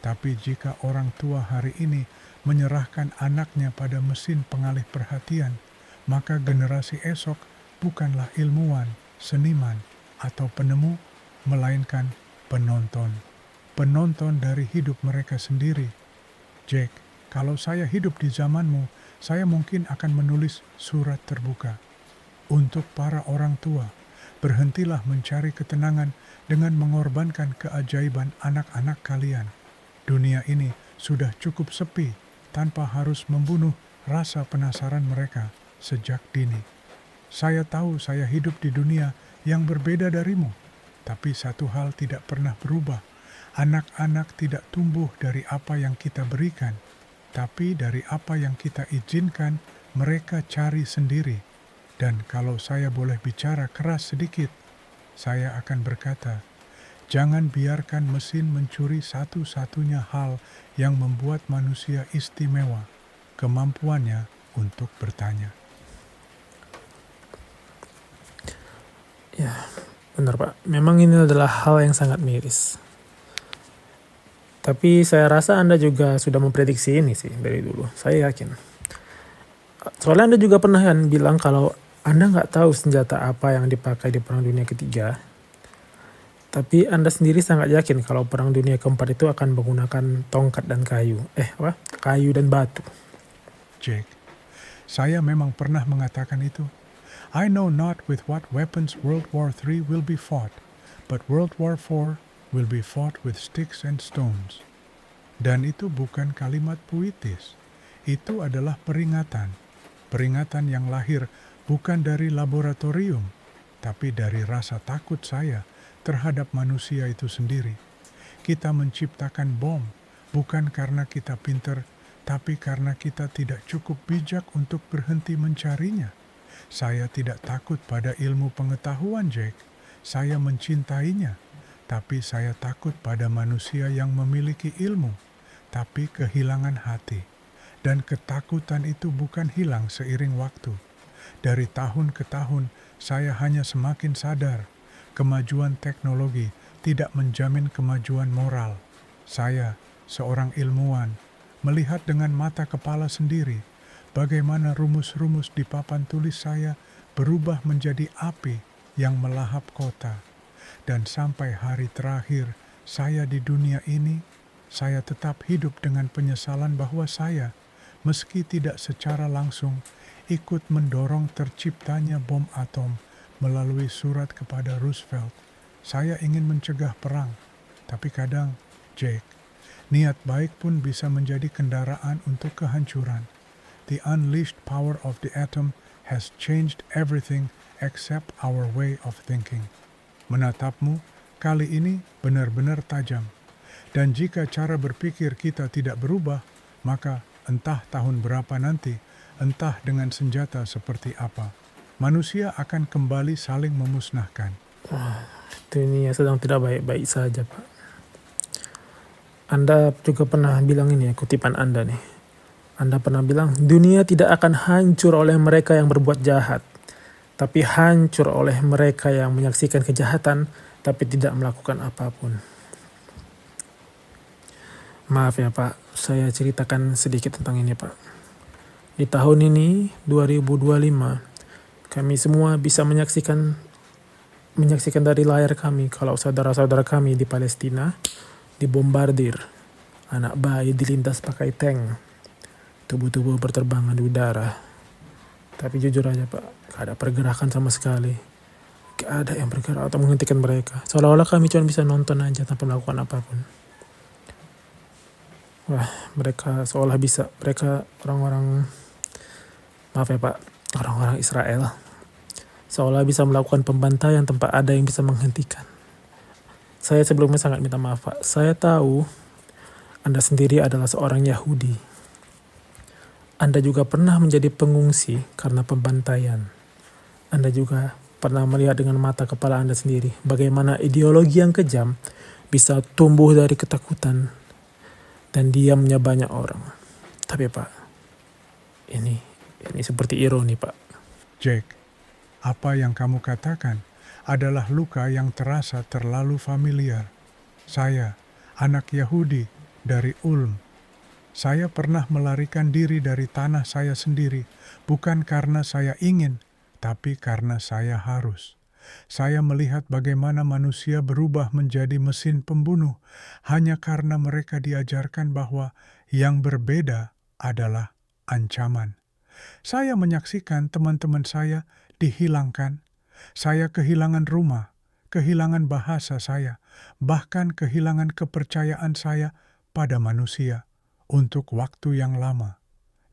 Speaker 1: Tapi jika orang tua hari ini menyerahkan anaknya pada mesin pengalih perhatian, maka generasi esok bukanlah ilmuwan, seniman, atau penemu, melainkan penonton. Penonton dari hidup mereka sendiri. Jake, kalau saya hidup di zamanmu, saya mungkin akan menulis surat terbuka. Untuk para orang tua, berhentilah mencari ketenangan dengan mengorbankan keajaiban anak-anak kalian. Dunia ini sudah cukup sepi tanpa harus membunuh rasa penasaran mereka sejak dini. Saya tahu saya hidup di dunia yang berbeda darimu, tapi satu hal tidak pernah berubah. Anak-anak tidak tumbuh dari apa yang kita berikan, tapi dari apa yang kita izinkan mereka cari sendiri. Dan kalau saya boleh bicara keras sedikit, saya akan berkata, jangan biarkan mesin mencuri satu-satunya hal yang membuat manusia istimewa, kemampuannya untuk bertanya.
Speaker 2: Ya, benar Pak. Memang ini adalah hal yang sangat miris. Tapi saya rasa Anda juga sudah memprediksi ini sih dari dulu. Saya yakin. Soalnya Anda juga pernah kan bilang kalau Anda nggak tahu senjata apa yang dipakai di Perang Dunia Ketiga. Tapi Anda sendiri sangat yakin kalau Perang Dunia Keempat itu akan menggunakan tongkat dan kayu. Kayu dan batu.
Speaker 1: Jake, saya memang pernah mengatakan itu. I know not with what weapons World War III will be fought, but World War IV will be fought with sticks and stones. Dan itu bukan kalimat puitis. Itu adalah peringatan. Peringatan yang lahir bukan dari laboratorium, tapi dari rasa takut saya terhadap manusia itu sendiri. Kita menciptakan bom bukan karena kita pintar, tapi karena kita tidak cukup bijak untuk berhenti mencarinya. Saya tidak takut pada ilmu pengetahuan, Jake. Saya mencintainya. tapi saya takut pada manusia yang memiliki ilmu, tapi kehilangan hati. Dan ketakutan itu bukan hilang seiring waktu. Dari tahun ke tahun, saya hanya semakin sadar kemajuan teknologi tidak menjamin kemajuan moral. Saya, seorang ilmuwan, melihat dengan mata kepala sendiri bagaimana rumus-rumus di papan tulis saya berubah menjadi api yang melahap kota. Dan sampai hari terakhir saya di dunia ini, saya tetap hidup dengan penyesalan bahwa saya, meski tidak secara langsung, ikut mendorong terciptanya bom atom melalui surat kepada Roosevelt. Saya ingin mencegah perang, tapi kadang, Jake, niat baik pun bisa menjadi kendaraan untuk kehancuran. The unleashed power of the atom has changed everything except our way of thinking. Menatapmu kali ini benar-benar tajam. Dan jika cara berpikir kita tidak berubah, maka entah tahun berapa nanti, entah dengan senjata seperti apa, manusia akan kembali saling memusnahkan.
Speaker 2: Dunia sedang tidak baik-baik saja, Pak. Anda juga pernah bilang ini, kutipan Anda nih. Anda pernah bilang, dunia tidak akan hancur oleh mereka yang berbuat jahat, tapi hancur oleh mereka yang menyaksikan kejahatan, tapi tidak melakukan apapun. Maaf ya Pak, saya ceritakan sedikit tentang ini Pak. Di tahun ini, 2025, kami semua bisa menyaksikan dari layar kami kalau saudara-saudara kami di Palestina dibombardir. Anak bayi dilindas pakai tank. Tubuh-tubuh berterbangan di udara. Tapi jujur aja Pak, gak ada pergerakan sama sekali. Gak ada yang bergerak atau menghentikan mereka. Seolah-olah kami cuma bisa nonton aja tanpa melakukan apapun. Wah, mereka seolah bisa. Mereka orang-orang, maaf ya Pak, orang-orang Israel. Seolah bisa melakukan pembantaian tanpa ada yang bisa menghentikan. Saya sebelumnya sangat minta maaf Pak. Saya tahu Anda sendiri adalah seorang Yahudi. Anda juga pernah menjadi pengungsi karena pembantaian. Anda juga pernah melihat dengan mata kepala Anda sendiri bagaimana ideologi yang kejam bisa tumbuh dari ketakutan dan diamnya banyak orang. Tapi Pak, ini seperti ironi Pak.
Speaker 1: Jake, apa yang kamu katakan adalah luka yang terasa terlalu familiar. Saya, anak Yahudi dari Ulm, saya pernah melarikan diri dari tanah saya sendiri, bukan karena saya ingin, tapi karena saya harus. Saya melihat bagaimana manusia berubah menjadi mesin pembunuh hanya karena mereka diajarkan bahwa yang berbeda adalah ancaman. Saya menyaksikan teman-teman saya dihilangkan. Saya kehilangan rumah, kehilangan bahasa saya, bahkan kehilangan kepercayaan saya pada manusia untuk waktu yang lama.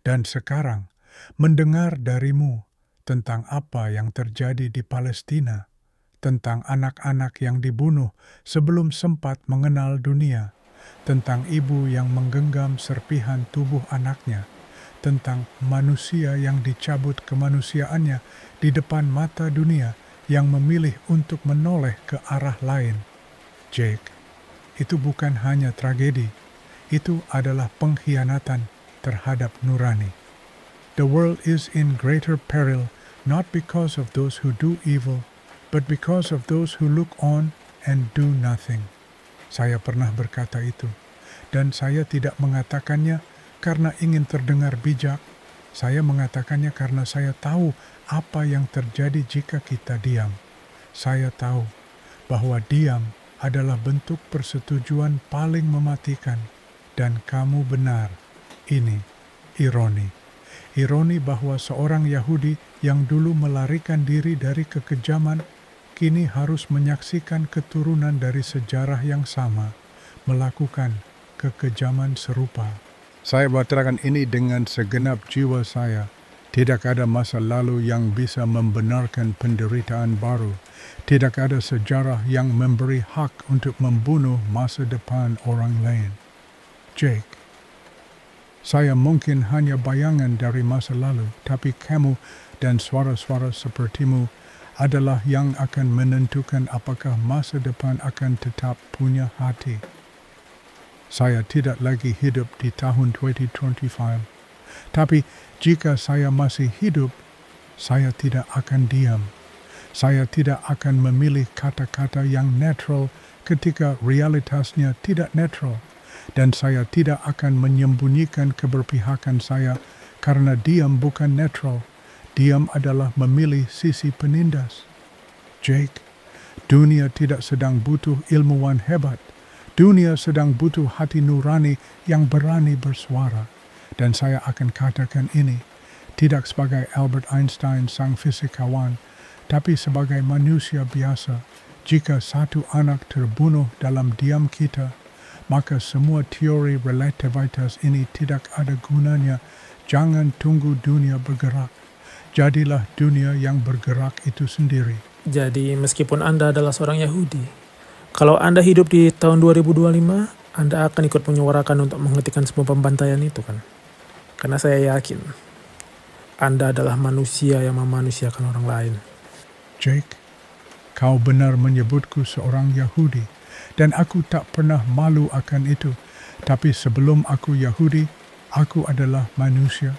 Speaker 1: Dan sekarang, mendengar darimu tentang apa yang terjadi di Palestina, tentang anak-anak yang dibunuh sebelum sempat mengenal dunia, tentang ibu yang menggenggam serpihan tubuh anaknya, tentang manusia yang dicabut kemanusiaannya di depan mata dunia yang memilih untuk menoleh ke arah lain. Jake, itu bukan hanya tragedi, itu adalah pengkhianatan terhadap nurani. The world is in greater peril not because of those who do evil, but because of those who look on and do nothing. Saya pernah berkata itu, dan saya tidak mengatakannya karena ingin terdengar bijak. Saya mengatakannya karena saya tahu apa yang terjadi jika kita diam. Saya tahu bahwa diam adalah bentuk persetujuan paling mematikan. Dan kamu benar, ini ironi. Ironi bahwa seorang Yahudi yang dulu melarikan diri dari kekejaman, kini harus menyaksikan keturunan dari sejarah yang sama, melakukan kekejaman serupa. Saya bacakan ini dengan segenap jiwa saya. Tidak ada masa lalu yang bisa membenarkan penderitaan baru. Tidak ada sejarah yang memberi hak untuk membunuh masa depan orang lain. Jake, saya mungkin hanya bayangan dari masa lalu, tapi kamu dan suara-suara sepertimu adalah yang akan menentukan apakah masa depan akan tetap punya hati. Saya tidak lagi hidup di tahun 2025. Tapi jika saya masih hidup, saya tidak akan diam. Saya tidak akan memilih kata-kata yang netral ketika realitasnya tidak netral. Dan saya tidak akan menyembunyikan keberpihakan saya karena diam bukan netral. Diam adalah memilih sisi penindas. Jake, dunia tidak sedang butuh ilmuwan hebat. Dunia sedang butuh hati nurani yang berani bersuara. Dan saya akan katakan ini, tidak sebagai Albert Einstein sang fisikawan, tapi sebagai manusia biasa. Jika satu anak terbunuh dalam diam kita, maka semua teori relativitas ini tidak ada gunanya. Jangan tunggu dunia bergerak. Jadilah dunia yang bergerak itu sendiri.
Speaker 2: Jadi meskipun Anda adalah seorang Yahudi, kalau Anda hidup di tahun 2025, Anda akan ikut menyuarakan untuk menghentikan semua pembantaian itu kan? Karena saya yakin Anda adalah manusia yang memanusiakan orang lain.
Speaker 1: Jake, kau benar menyebutku seorang Yahudi, dan aku tak pernah malu akan itu. Tapi sebelum aku Yahudi, aku adalah manusia.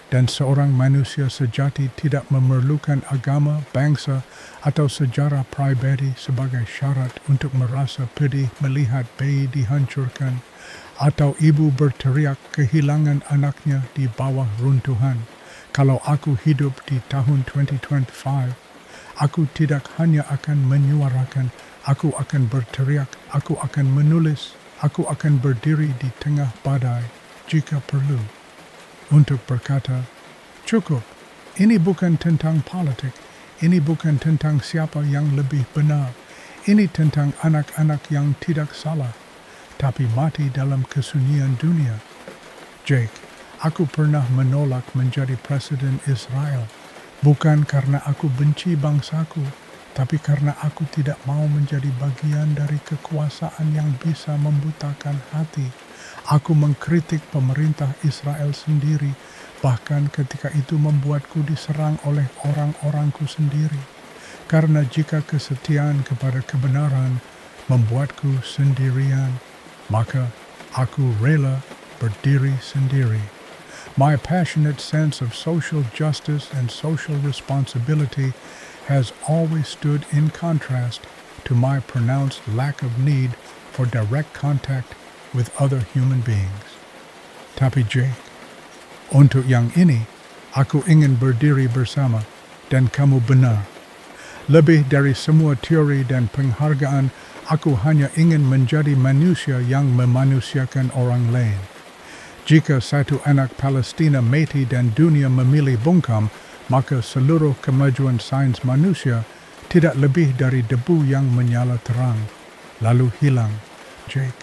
Speaker 1: Dan seorang manusia sejati tidak memerlukan agama, bangsa, atau sejarah pribadi sebagai syarat untuk merasa pedih melihat bayi dihancurkan, atau ibu berteriak kehilangan anaknya di bawah runtuhan. Kalau aku hidup di tahun 2025, aku tidak hanya akan menyuarakan, aku akan berteriak, aku akan menulis, aku akan berdiri di tengah badai jika perlu. Untuk berkata, cukup, ini bukan tentang politik, ini bukan tentang siapa yang lebih benar, ini tentang anak-anak yang tidak salah, tapi mati dalam kesunyian dunia. Jake, aku pernah menolak menjadi presiden Israel, bukan karena aku benci bangsaku, tapi karena aku tidak mau menjadi bagian dari kekuasaan yang bisa membutakan hati. Aku mengkritik pemerintah Israel sendiri, bahkan ketika itu membuatku diserang oleh orang-orangku sendiri. Karena jika kesetiaan kepada kebenaran membuatku sendirian, maka aku rela berdiri sendiri. My passionate sense of social justice and social responsibility has always stood in contrast to my pronounced lack of need for direct contact with other human beings. Tapi Jake, untuk yang ini, aku ingin berdiri bersama, dan kamu benar. Lebih dari semua teori dan penghargaan, aku hanya ingin menjadi manusia yang memanusiakan orang lain. Jika satu anak Palestina mati dan dunia memilih bungkam, maka seluruh kemajuan sains manusia tidak lebih dari debu yang menyala terang, lalu hilang. Jake,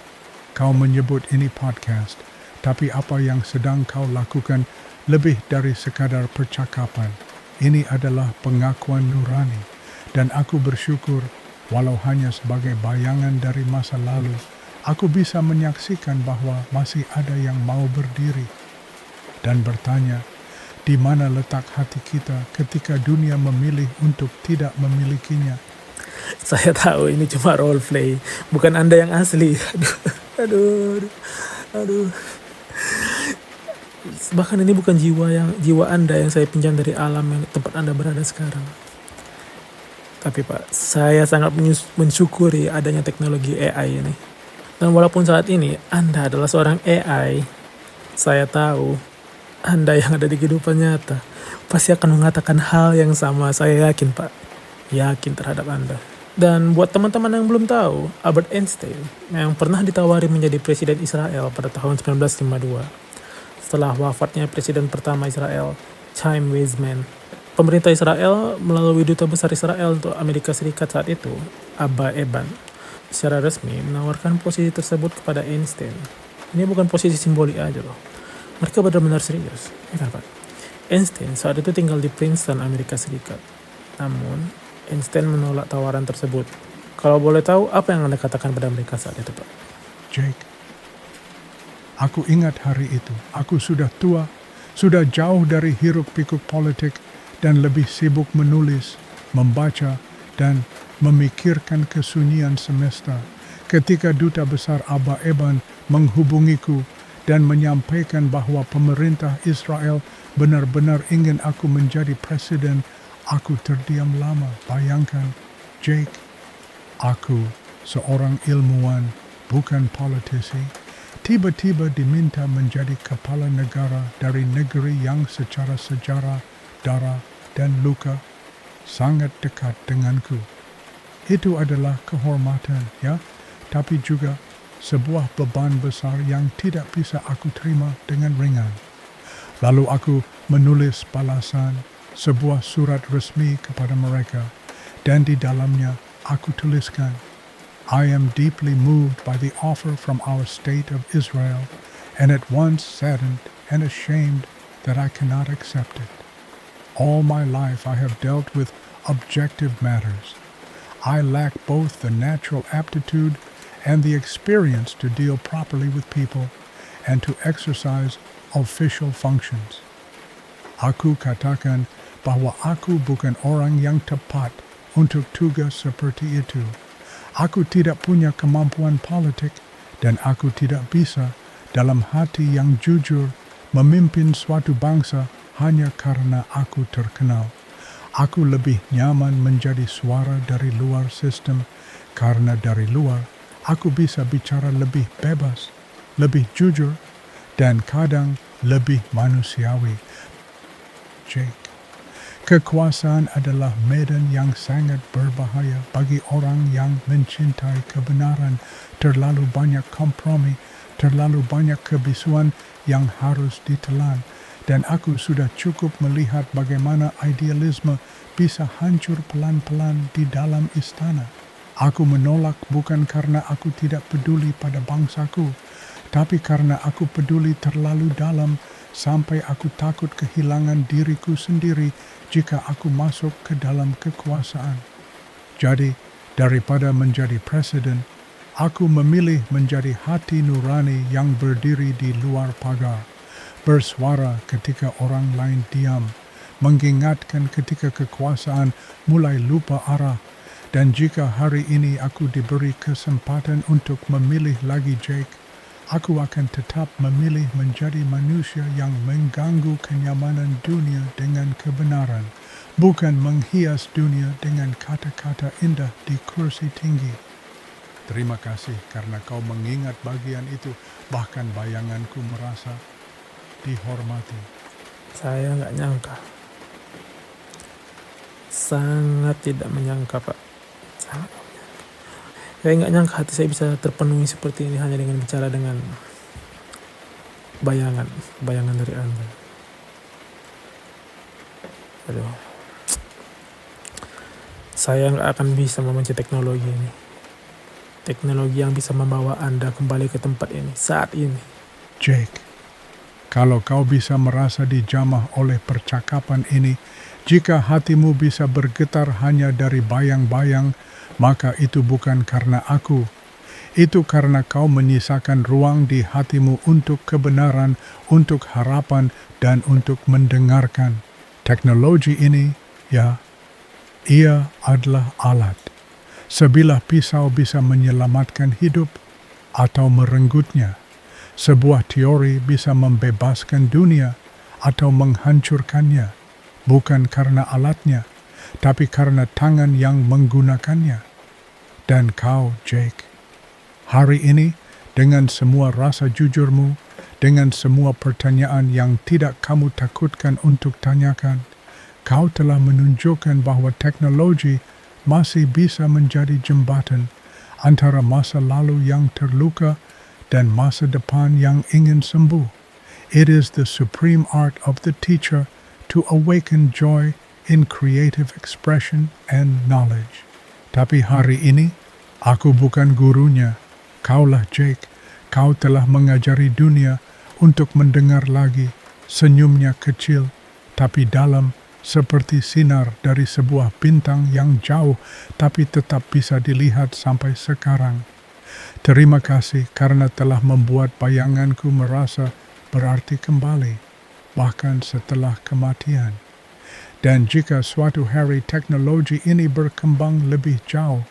Speaker 1: kau menyebut ini podcast, tapi apa yang sedang kau lakukan lebih dari sekadar percakapan. Ini adalah pengakuan nurani, dan aku bersyukur, walau hanya sebagai bayangan dari masa lalu, aku bisa menyaksikan bahwa masih ada yang mau berdiri dan bertanya, di mana letak hati kita ketika dunia memilih untuk tidak memilikinya.
Speaker 2: Saya tahu ini cuma role play, bukan Anda yang asli. Aduh. Bahkan ini bukan jiwa Anda yang saya pinjam dari alam yang tempat Anda berada sekarang. Tapi Pak, saya sangat mensyukuri adanya teknologi AI ini. Dan walaupun saat ini Anda adalah seorang AI, saya tahu Anda yang ada di kehidupan nyata pasti akan mengatakan hal yang sama. Saya yakin Pak, yakin terhadap Anda. Dan buat teman-teman yang belum tahu, Albert Einstein yang pernah ditawari menjadi presiden Israel pada tahun 1952. Setelah wafatnya presiden pertama Israel, Chaim Weizmann, pemerintah Israel melalui duta besar Israel untuk Amerika Serikat saat itu, Abba Eban, secara resmi menawarkan posisi tersebut kepada Einstein. Ini bukan posisi simbolik aja loh. Mereka benar-benar serius. Ya kan Pak? Einstein saat itu tinggal di Princeton, Amerika Serikat. Namun, Einstein menolak tawaran tersebut. Kalau boleh tahu, apa yang Anda katakan pada mereka saat itu, Pak?
Speaker 1: Jake, aku ingat hari itu. Aku sudah tua, sudah jauh dari hiruk-pikuk politik, dan lebih sibuk menulis, membaca, dan memikirkan kesunyian semesta ketika Duta Besar Abba Eban menghubungiku dan menyampaikan bahwa pemerintah Israel benar-benar ingin aku menjadi presiden. Aku terdiam lama. Bayangkan, Jake, aku seorang ilmuwan, bukan politisi, tiba-tiba diminta menjadi kepala negara dari negeri yang secara sejarah, darah, dan luka sangat dekat denganku. Itu adalah kehormatan, ya, tapi juga sebuah beban besar yang tidak bisa aku terima dengan ringan. Lalu aku menulis balasan, sebuah surat resmi kepada mereka, dan di dalamnya aku tuliskan, I am deeply moved by the offer from our state of Israel, and at once saddened and ashamed that I cannot accept it. All my life I have dealt with objective matters. I lack both the natural aptitude and the experience to deal properly with people and to exercise official functions. Aku katakan bahwa aku bukan orang yang tepat untuk tugas seperti itu. Aku tidak punya kemampuan politik dan aku tidak bisa dalam hati yang jujur memimpin suatu bangsa hanya karena aku terkenal. Aku lebih nyaman menjadi suara dari luar sistem karena dari luar aku bisa bicara lebih bebas, lebih jujur, dan kadang lebih manusiawi. Jake, kekuasaan adalah medan yang sangat berbahaya bagi orang yang mencintai kebenaran. Terlalu banyak kompromi, terlalu banyak kebisuan yang harus ditelan. Dan aku sudah cukup melihat bagaimana idealisme bisa hancur pelan-pelan di dalam istana. Aku menolak bukan karena aku tidak peduli pada bangsaku, tapi karena aku peduli terlalu dalam sampai aku takut kehilangan diriku sendiri jika aku masuk ke dalam kekuasaan. Jadi, daripada menjadi presiden, aku memilih menjadi hati nurani yang berdiri di luar pagar. Bersuara ketika orang lain diam, mengingatkan ketika kekuasaan mulai lupa arah, dan jika hari ini aku diberi kesempatan untuk memilih lagi Jake, aku akan tetap memilih menjadi manusia yang mengganggu kenyamanan dunia dengan kebenaran, bukan menghias dunia dengan kata-kata indah di kursi tinggi. Terima kasih karena kau mengingat bagian itu, bahkan bayanganku merasa dihormati.
Speaker 2: Saya nggak nyangka. Sangat tidak menyangka, Pak. Sangat tidak menyangka. Saya nggak nyangka hati saya bisa terpenuhi seperti ini hanya dengan bicara dengan bayangan dari Anda. Aduh. Saya nggak akan bisa membenci teknologi ini. Teknologi yang bisa membawa Anda kembali ke tempat ini, saat ini.
Speaker 1: Jake, kalau kau bisa merasa dijamah oleh percakapan ini, jika hatimu bisa bergetar hanya dari bayang-bayang, maka itu bukan karena aku. Itu karena kau menyisakan ruang di hatimu untuk kebenaran, untuk harapan, dan untuk mendengarkan. Teknologi ini, ya, ia adalah alat. Sebilah pisau bisa menyelamatkan hidup atau merenggutnya. Sebuah teori bisa membebaskan dunia atau menghancurkannya, bukan karena alatnya, tapi karena tangan yang menggunakannya. Dan kau, Jake, hari ini dengan semua rasa jujurmu, dengan semua pertanyaan yang tidak kamu takutkan untuk tanyakan, kau telah menunjukkan bahwa teknologi masih bisa menjadi jembatan antara masa lalu yang terluka dan masa depan yang ingin sembuh. It is the supreme art of the teacher to awaken joy in creative expression and knowledge. Tapi hari ini, aku bukan gurunya. Kaulah Jake. Kau telah mengajari dunia untuk mendengar lagi. Senyumnya kecil, tapi dalam, seperti sinar dari sebuah bintang yang jauh, tapi tetap bisa dilihat sampai sekarang. Terima kasih karena telah membuat bayanganku merasa berarti kembali, bahkan setelah kematian. Dan jika suatu hari teknologi ini berkembang lebih jauh,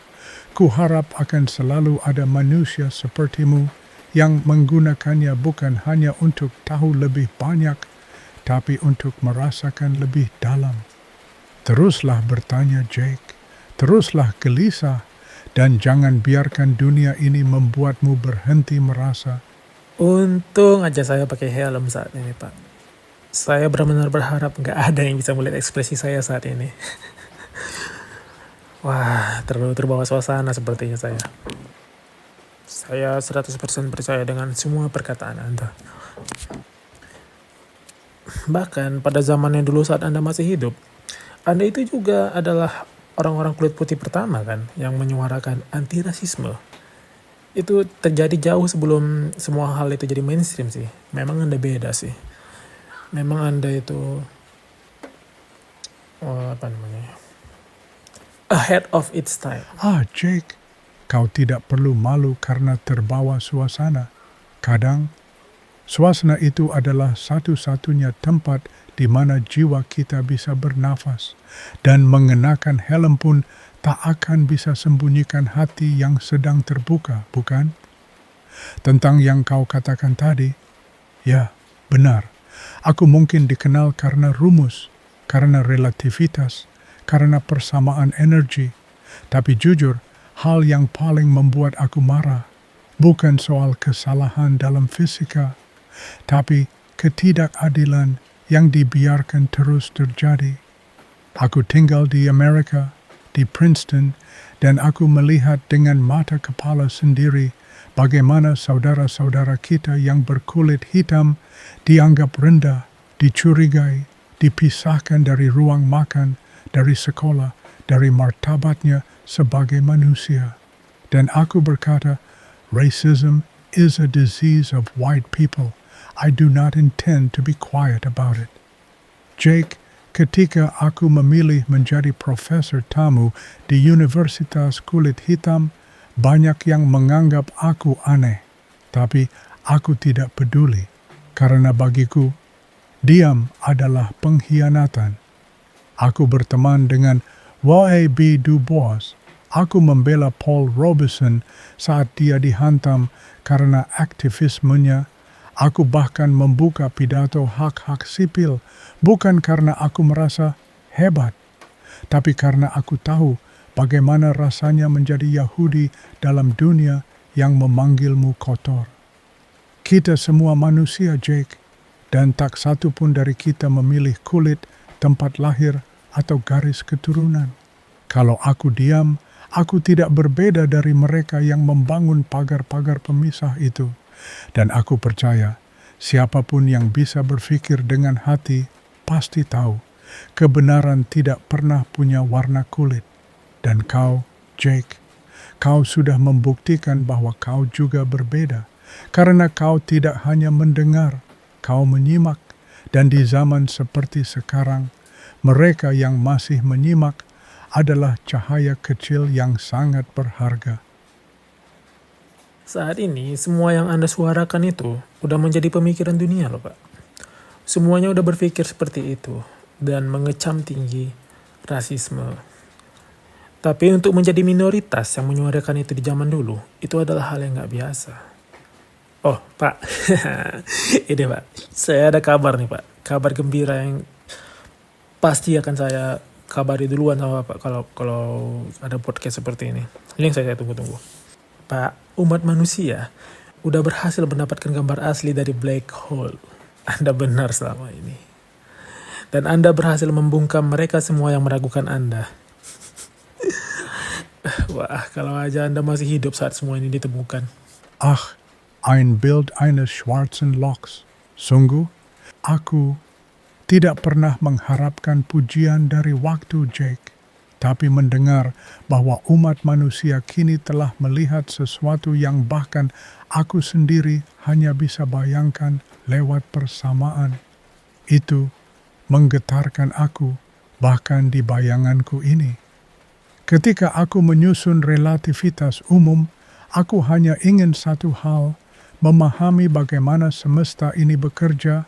Speaker 1: kuharap akan selalu ada manusia sepertimu yang menggunakannya bukan hanya untuk tahu lebih banyak, tapi untuk merasakan lebih dalam. Teruslah bertanya, Jake. Teruslah gelisah, dan jangan biarkan dunia ini membuatmu berhenti merasa.
Speaker 2: Untung aja saya pakai helm saat ini, Pak. Saya benar-benar berharap nggak ada yang bisa melihat ekspresi saya saat ini. Wah, terlalu terbawa suasana sepertinya saya. Saya 100% percaya dengan semua perkataan Anda. Bahkan pada zamannya dulu saat Anda masih hidup, Anda itu juga adalah orang-orang kulit putih pertama kan yang menyuarakan anti-rasisme. Itu terjadi jauh sebelum semua hal itu jadi mainstream sih. Memang Anda beda sih. Memang Anda itu ahead of its time.
Speaker 1: Jake, kau tidak perlu malu karena terbawa suasana. Kadang, suasana itu adalah satu-satunya tempat di mana jiwa kita bisa bernafas. Dan mengenakan helm pun tak akan bisa sembunyikan hati yang sedang terbuka, bukan? Tentang yang kau katakan tadi, ya, benar. Aku mungkin dikenal karena rumus, karena relativitas, karena persamaan energi. Tapi jujur, hal yang paling membuat aku marah bukan soal kesalahan dalam fisika, tapi ketidakadilan yang dibiarkan terus terjadi. Aku tinggal di Amerika, di Princeton, dan aku melihat dengan mata kepala sendiri bagaimana saudara-saudara kita yang berkulit hitam dianggap rendah, dicurigai, dipisahkan dari ruang makan, dari sekolah, dari martabatnya sebagai manusia. Dan aku berkata, racism is a disease of white people. I do not intend to be quiet about it. Jake, ketika aku memilih menjadi profesor tamu di Universitas Kulit Hitam, banyak yang menganggap aku aneh. Tapi aku tidak peduli, karena bagiku, diam adalah pengkhianatan. Aku berteman dengan W.E.B. Du Bois. Aku membela Paul Robeson saat dia dihantam karena aktivismenya. Aku bahkan membuka pidato hak-hak sipil, bukan karena aku merasa hebat, tapi karena aku tahu bagaimana rasanya menjadi Yahudi dalam dunia yang memanggilmu kotor. Kita semua manusia, Jake, dan tak satu pun dari kita memilih kulit, tempat lahir, atau garis keturunan. Kalau aku diam, aku tidak berbeda dari mereka yang membangun pagar-pagar pemisah itu. Dan aku percaya, siapapun yang bisa berpikir dengan hati pasti tahu kebenaran tidak pernah punya warna kulit. Dan kau, Jake, kau sudah membuktikan bahwa kau juga berbeda. Karena kau tidak hanya mendengar, kau menyimak. Dan di zaman seperti sekarang, mereka yang masih menyimak adalah cahaya kecil yang sangat berharga.
Speaker 2: Saat ini, semua yang Anda suarakan itu udah menjadi pemikiran dunia loh, Pak. Semuanya udah berpikir seperti itu dan mengecam tinggi rasisme. Tapi untuk menjadi minoritas yang menyuarakan itu di zaman dulu, itu adalah hal yang nggak biasa. Oh, Pak. Ini, Pak. Saya ada kabar nih, Pak. Kabar gembira yang pasti akan saya kabari duluan sama Pak kalau ada podcast seperti ini. Ini yang saya tunggu-tunggu. Pak, umat manusia udah berhasil mendapatkan gambar asli dari black hole. Anda benar selama ini. Dan Anda berhasil membungkam mereka semua yang meragukan Anda. Wah, kalau aja Anda masih hidup saat semua ini ditemukan.
Speaker 1: Ein Bild eines schwarzen Lochs. Sungguh, aku tidak pernah mengharapkan pujian dari waktu, Jake. Tapi mendengar bahwa umat manusia kini telah melihat sesuatu yang bahkan aku sendiri hanya bisa bayangkan lewat persamaan. Itu menggetarkan aku bahkan di bayanganku ini. Ketika aku menyusun relativitas umum, aku hanya ingin satu hal, memahami bagaimana semesta ini bekerja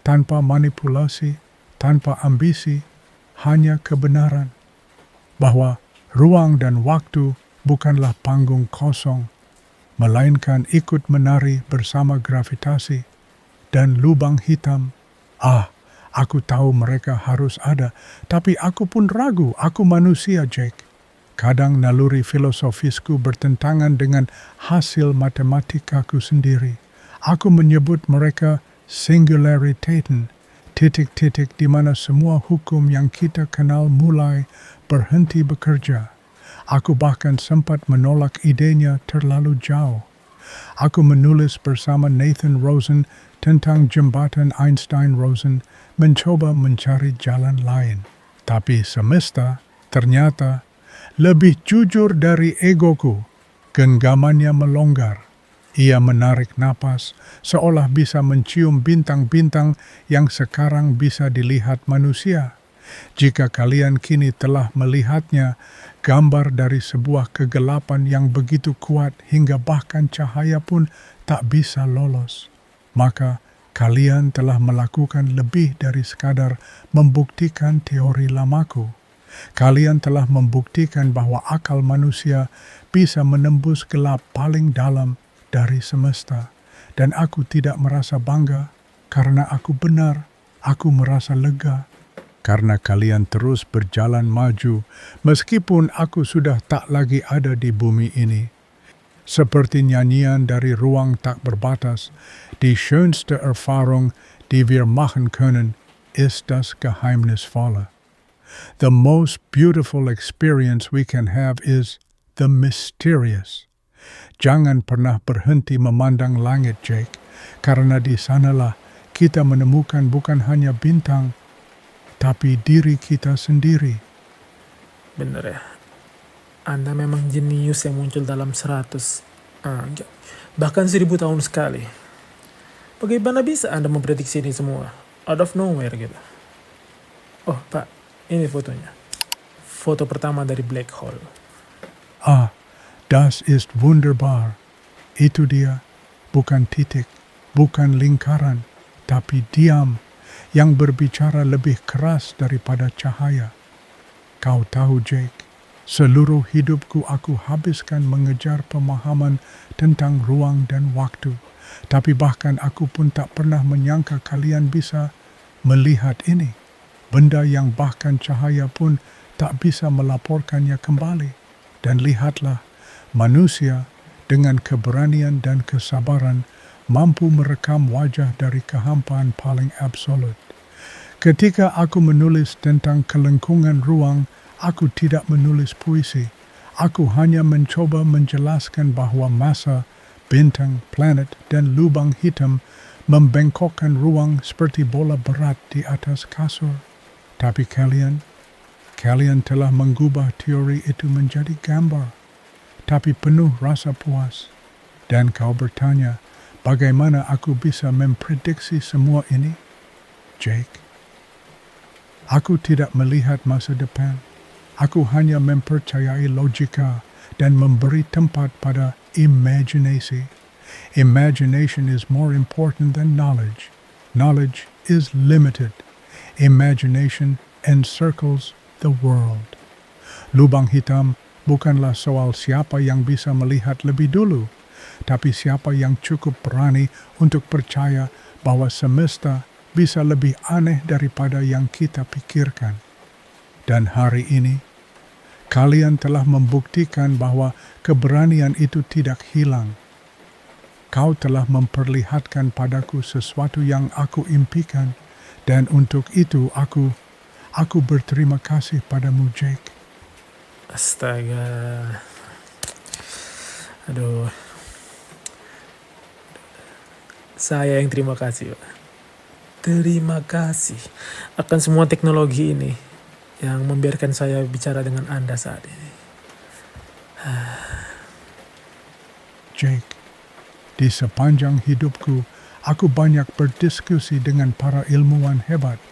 Speaker 1: tanpa manipulasi, tanpa ambisi, hanya kebenaran, bahwa ruang dan waktu bukanlah panggung kosong, melainkan ikut menari bersama gravitasi dan lubang hitam. Aku tahu mereka harus ada, tapi aku pun ragu. Aku manusia, Jake. Kadang naluri filosofisku bertentangan dengan hasil matematikaku sendiri. Aku menyebut mereka singularitaten, titik-titik di mana semua hukum yang kita kenal mulai berhenti bekerja. Aku bahkan sempat menolak idenya terlalu jauh. Aku menulis bersama Nathan Rosen tentang jembatan Einstein-Rosen, mencoba mencari jalan lain. Tapi semesta ternyata lebih jujur dari egoku. Genggamannya melonggar. Ia menarik napas, seolah bisa mencium bintang-bintang yang sekarang bisa dilihat manusia. Jika kalian kini telah melihatnya, gambar dari sebuah kegelapan yang begitu kuat hingga bahkan cahaya pun tak bisa lolos, maka kalian telah melakukan lebih dari sekadar membuktikan teori lamaku. Kalian telah membuktikan bahwa akal manusia bisa menembus gelap paling dalam dari semesta. Dan aku tidak merasa bangga karena aku benar. Aku merasa lega karena kalian terus berjalan maju meskipun aku sudah tak lagi ada di bumi ini. Seperti nyanyian dari ruang tak berbatas, die schönste Erfahrung, die wir machen können, ist das Geheimnisvolle. The most beautiful experience we can have is the mysterious. Jangan pernah berhenti memandang langit, Jake, karena di sanalah kita menemukan bukan hanya bintang, tapi diri kita sendiri.
Speaker 2: Bener ya. Anda memang jenius yang muncul dalam bahkan 1000 tahun sekali. Bagaimana bisa Anda memprediksi ini semua? Out of nowhere gitu. Oh, Pak, ini fotonya. Foto pertama dari black hole.
Speaker 1: Das ist wunderbar. Itu dia, bukan titik, bukan lingkaran, tapi diam yang berbicara lebih keras daripada cahaya. Kau tahu, Jake, seluruh hidupku aku habiskan mengejar pemahaman tentang ruang dan waktu. Tapi bahkan aku pun tak pernah menyangka kalian bisa melihat ini. Benda yang bahkan cahaya pun tak bisa melaporkannya kembali. Dan lihatlah, manusia dengan keberanian dan kesabaran mampu merekam wajah dari kehampaan paling absolut. Ketika aku menulis tentang kelengkungan ruang, aku tidak menulis puisi. Aku hanya mencoba menjelaskan bahwa massa, bintang, planet, dan lubang hitam membengkokkan ruang seperti bola berat di atas kasur. Tapi kalian telah mengubah teori itu menjadi gambar, tapi penuh rasa puas. Dan kau bertanya, bagaimana aku bisa memprediksi semua ini? Jake, aku tidak melihat masa depan. Aku hanya mempercayai logika dan memberi tempat pada imaginasi. Imagination is more important than knowledge. Knowledge is limited. Imagination encircles the world. Lubang hitam bukanlah soal siapa yang bisa melihat lebih dulu, tapi siapa yang cukup berani untuk percaya bahwa semesta bisa lebih aneh daripada yang kita pikirkan. Dan hari ini, kalian telah membuktikan bahwa keberanian itu tidak hilang. Kau telah memperlihatkan padaku sesuatu yang aku impikan, dan untuk itu aku berterima kasih padamu, Jake.
Speaker 2: Astaga. Aduh. Saya yang terima kasih, Pak. Terima kasih akan semua teknologi ini yang membiarkan saya bicara dengan Anda saat ini.
Speaker 1: Jake, di sepanjang hidupku, aku banyak berdiskusi dengan para ilmuwan hebat,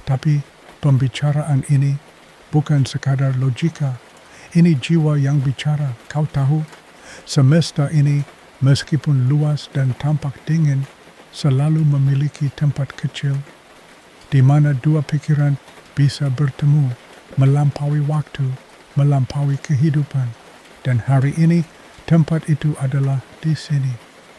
Speaker 1: tapi pembicaraan ini bukan sekadar logika. Ini jiwa yang bicara, kau tahu. Semesta ini, meskipun luas dan tampak dingin, selalu memiliki tempat kecil, di mana dua pikiran bisa bertemu, melampaui waktu, melampaui kehidupan. Dan hari ini, tempat itu adalah di sini.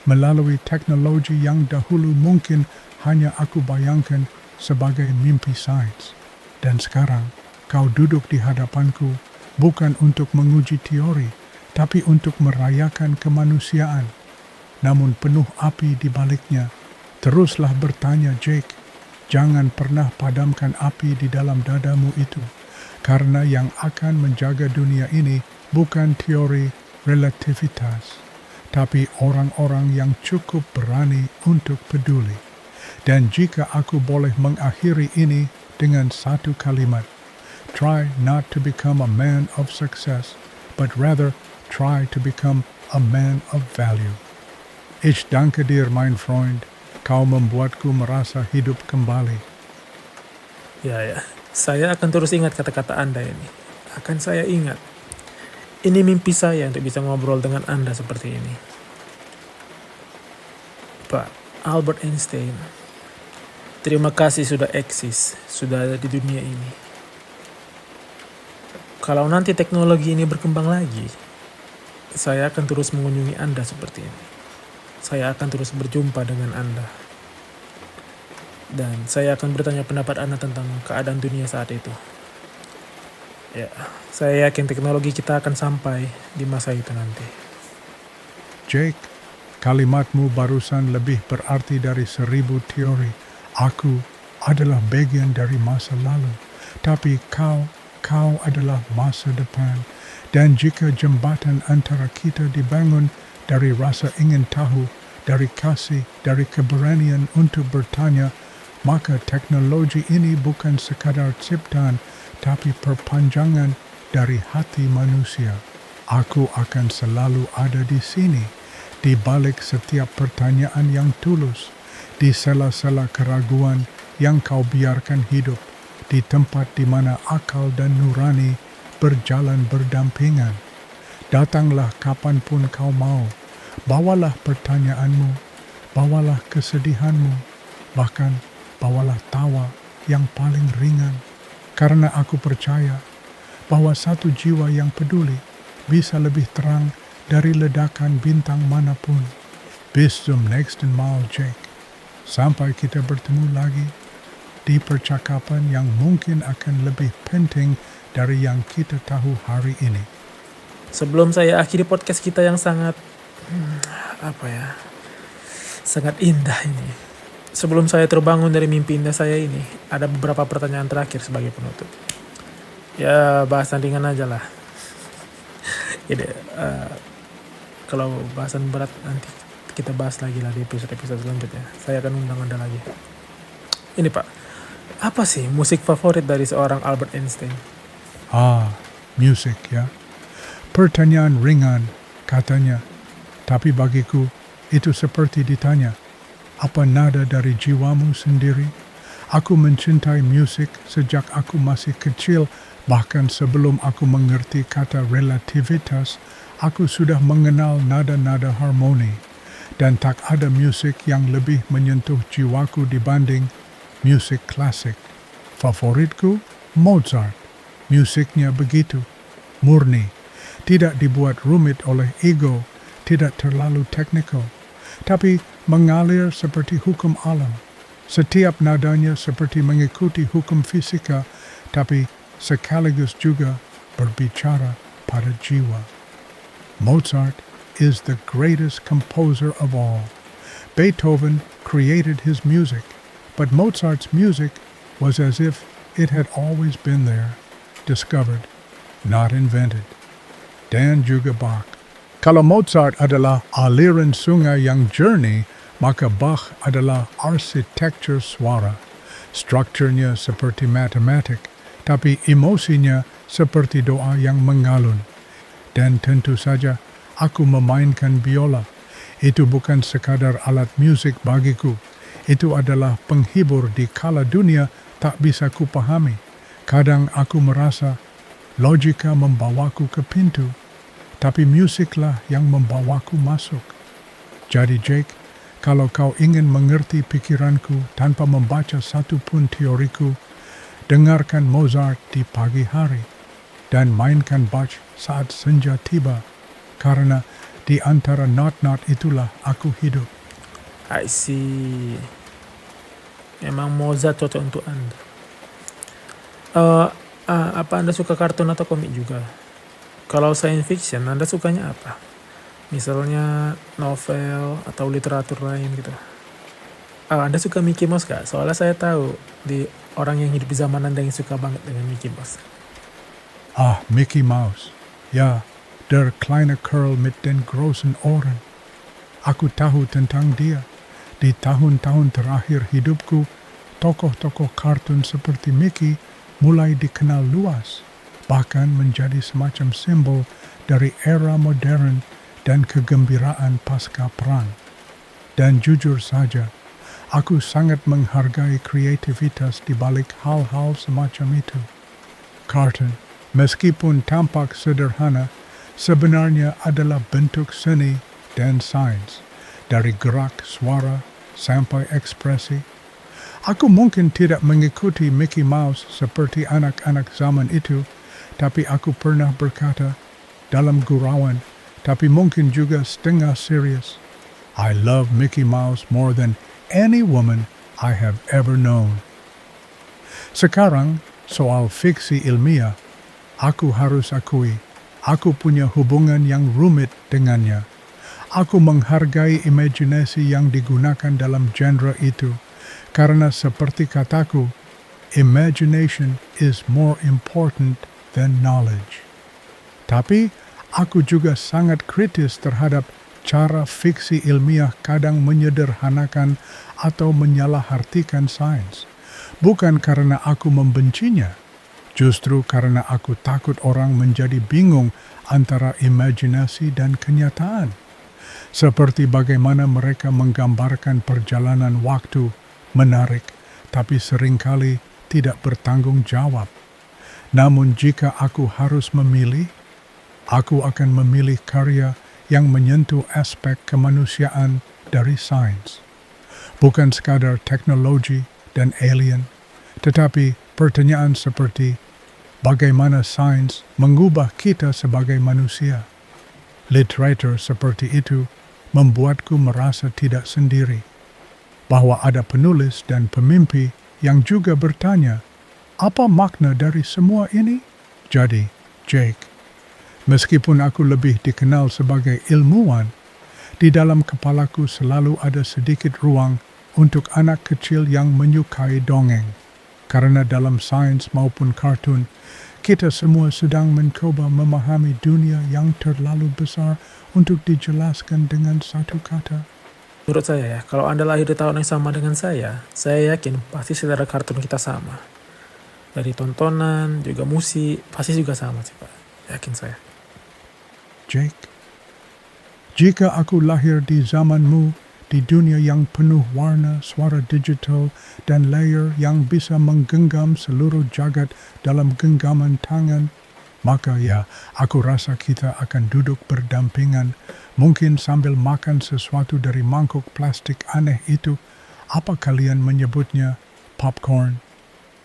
Speaker 1: Melalui teknologi yang dahulu mungkin hanya aku bayangkan sebagai mimpi sains. Dan sekarang, kau duduk di hadapanku bukan untuk menguji teori, tapi untuk merayakan kemanusiaan. Namun penuh api di baliknya. Teruslah bertanya, Jake. Jangan pernah padamkan api di dalam dadamu itu. Karena yang akan menjaga dunia ini bukan teori relativitas, tapi orang-orang yang cukup berani untuk peduli. Dan jika aku boleh mengakhiri ini dengan satu kalimat, try not to become a man of success, but rather try to become a man of value. Ich danke dir, mein Freund. Kau membuatku merasa hidup kembali.
Speaker 2: Ya. Saya akan terus ingat kata-kata Anda ini. Akan saya ingat. Ini mimpi saya untuk bisa ngobrol dengan Anda seperti ini. Pak Albert Einstein, terima kasih sudah eksis, sudah ada di dunia ini. Kalau nanti teknologi ini berkembang lagi, saya akan terus mengunjungi Anda seperti ini. Saya akan terus berjumpa dengan Anda. Dan saya akan bertanya pendapat Anda tentang keadaan dunia saat itu. Ya, saya yakin teknologi kita akan sampai di masa itu nanti.
Speaker 1: Jake, kalimatmu barusan lebih berarti dari 1000 teori. Aku adalah bagian dari masa lalu, tapi kau adalah masa depan. Dan jika jembatan antara kita dibangun dari rasa ingin tahu, dari kasih, dari keberanian untuk bertanya, maka teknologi ini bukan sekadar ciptaan, tapi perpanjangan dari hati manusia. Aku akan selalu ada di sini, di balik setiap pertanyaan yang tulus, di sela-sela keraguan yang kau biarkan hidup, di tempat di mana akal dan nurani berjalan berdampingan. Datanglah kapanpun kau mau, bawalah pertanyaanmu, bawalah kesedihanmu, bahkan bawalah tawa yang paling ringan. Karena aku percaya bahwa satu jiwa yang peduli bisa lebih terang dari ledakan bintang manapun. Bis zum nächsten Mal, Jake. Sampai kita bertemu lagi di percakapan yang mungkin akan lebih penting dari yang kita tahu hari ini.
Speaker 2: Sebelum saya akhiri podcast kita yang sangat sangat indah ini. Sebelum saya terbangun dari mimpi indah saya ini, ada beberapa pertanyaan terakhir sebagai penutup. Ya, bahasan ringan aja lah. Jadi, kalau bahasan berat nanti kita bahas lagi lah di episode-episode selanjutnya. Saya akan undang Anda lagi. Ini Pak, apa sih musik favorit dari seorang Albert Einstein?
Speaker 1: Musik ya. Pertanyaan ringan katanya, tapi bagiku itu seperti ditanya, apa nada dari jiwamu sendiri? Aku mencintai musik sejak aku masih kecil, bahkan sebelum aku mengerti kata relativitas, aku sudah mengenal nada-nada harmoni. Dan tak ada musik yang lebih menyentuh jiwaku dibanding musik klasik. Favoritku, Mozart. Musiknya begitu, murni, tidak dibuat rumit oleh ego, tidak terlalu teknikal, tapi mengalir seperti hukum alam. Setiap nadanya seperti mengikuti hukum fisika, tapi sekaligus juga berbicara pada jiwa. Mozart is the greatest composer of all. Beethoven created his music, but Mozart's music was as if it had always been there, discovered, not invented. Dan juga Bach. Kalau Mozart adalah aliran sungai yang jernih, maka Bach adalah arsitektur suara. Strukturnya seperti matematik, tapi emosinya seperti doa yang mengalun. Dan tentu saja, aku memainkan biola. Itu bukan sekadar alat musik bagiku. Itu adalah penghibur di kala dunia tak bisa kupahami. Kadang aku merasa logika membawaku ke pintu, tapi musiklah yang membawaku masuk. Jadi Jake, kalau kau ingin mengerti pikiranku tanpa membaca satu pun teoriku, dengarkan Mozart di pagi hari, dan mainkan Bach saat senja tiba, karena di antara not-not itulah aku hidup.
Speaker 2: I see. Memang Mozart cocok untuk Anda. Apa Anda suka kartun atau komik juga? Kalau science fiction, Anda sukanya apa? Misalnya novel atau literatur lain gitu. Anda suka Mickey Mouse gak? Soalnya saya tahu di orang yang hidup di zaman Anda yang suka banget dengan Mickey Mouse.
Speaker 1: Mickey Mouse. Ja, der kleine Kerl mit den großen Ohren. Aku tahu tentang dia. Di tahun-tahun terakhir hidupku, tokoh-tokoh kartun seperti Mickey mulai dikenal luas, bahkan menjadi semacam simbol dari era modern dan kegembiraan pasca perang. Dan jujur saja, aku sangat menghargai kreativitas di balik hal-hal semacam itu. Kartun, meskipun tampak sederhana, sebenarnya adalah bentuk seni dan sains, dari gerak suara sampai ekspresi. Aku mungkin tidak mengikuti Mickey Mouse seperti anak-anak zaman itu, tapi aku pernah berkata dalam gurauan, tapi mungkin juga setengah serius, I love Mickey Mouse more than any woman I have ever known. Sekarang, soal fiksi ilmiah, aku harus akui, aku punya hubungan yang rumit dengannya. Aku menghargai imajinasi yang digunakan dalam genre itu, karena seperti kataku, imagination is more important than knowledge. Tapi, aku juga sangat kritis terhadap cara fiksi ilmiah kadang menyederhanakan atau menyalahartikan sains. Bukan karena aku membencinya, justru karena aku takut orang menjadi bingung antara imajinasi dan kenyataan. Seperti bagaimana mereka menggambarkan perjalanan waktu menarik, tapi seringkali tidak bertanggung jawab. Namun jika aku harus memilih, aku akan memilih karya yang menyentuh aspek kemanusiaan dari sains. Bukan sekadar teknologi dan alien, tetapi pertanyaan seperti bagaimana sains mengubah kita sebagai manusia. Literatur seperti itu membuatku merasa tidak sendiri, bahwa ada penulis dan pemimpi yang juga bertanya, apa makna dari semua ini? Jadi, Jake, meskipun aku lebih dikenal sebagai ilmuwan, di dalam kepalaku selalu ada sedikit ruang untuk anak kecil yang menyukai dongeng. Karena dalam sains maupun kartun, kita semua sedang mencoba memahami dunia yang terlalu besar untuk dijelaskan dengan satu kata.
Speaker 2: Menurut saya ya, kalau Anda lahir di tahun yang sama dengan saya yakin pasti selera kartun kita sama. Dari tontonan, juga musik, pasti juga sama sih Pak. Yakin saya.
Speaker 1: Jake, jika aku lahir di zamanmu, di dunia yang penuh warna, suara digital, dan layar yang bisa menggenggam seluruh jagat dalam genggaman tangan, maka ya, aku rasa kita akan duduk berdampingan, mungkin sambil makan sesuatu dari mangkuk plastik aneh itu, apa kalian menyebutnya, popcorn.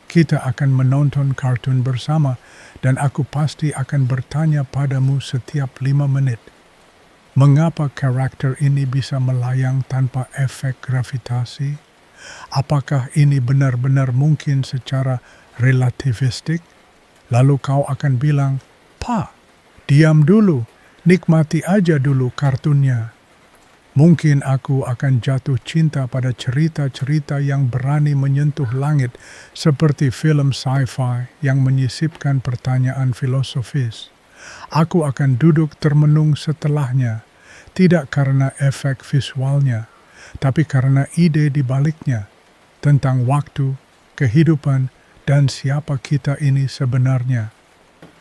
Speaker 1: Kita akan menonton kartun bersama, dan aku pasti akan bertanya padamu setiap 5 menit. Mengapa karakter ini bisa melayang tanpa efek gravitasi? Apakah ini benar-benar mungkin secara relativistik? Lalu kau akan bilang, Pak, diam dulu, nikmati aja dulu kartunnya. Mungkin aku akan jatuh cinta pada cerita-cerita yang berani menyentuh langit seperti film sci-fi yang menyisipkan pertanyaan filosofis. Aku akan duduk termenung setelahnya, tidak karena efek visualnya, tapi karena ide di baliknya, tentang waktu, kehidupan, dan siapa kita ini sebenarnya.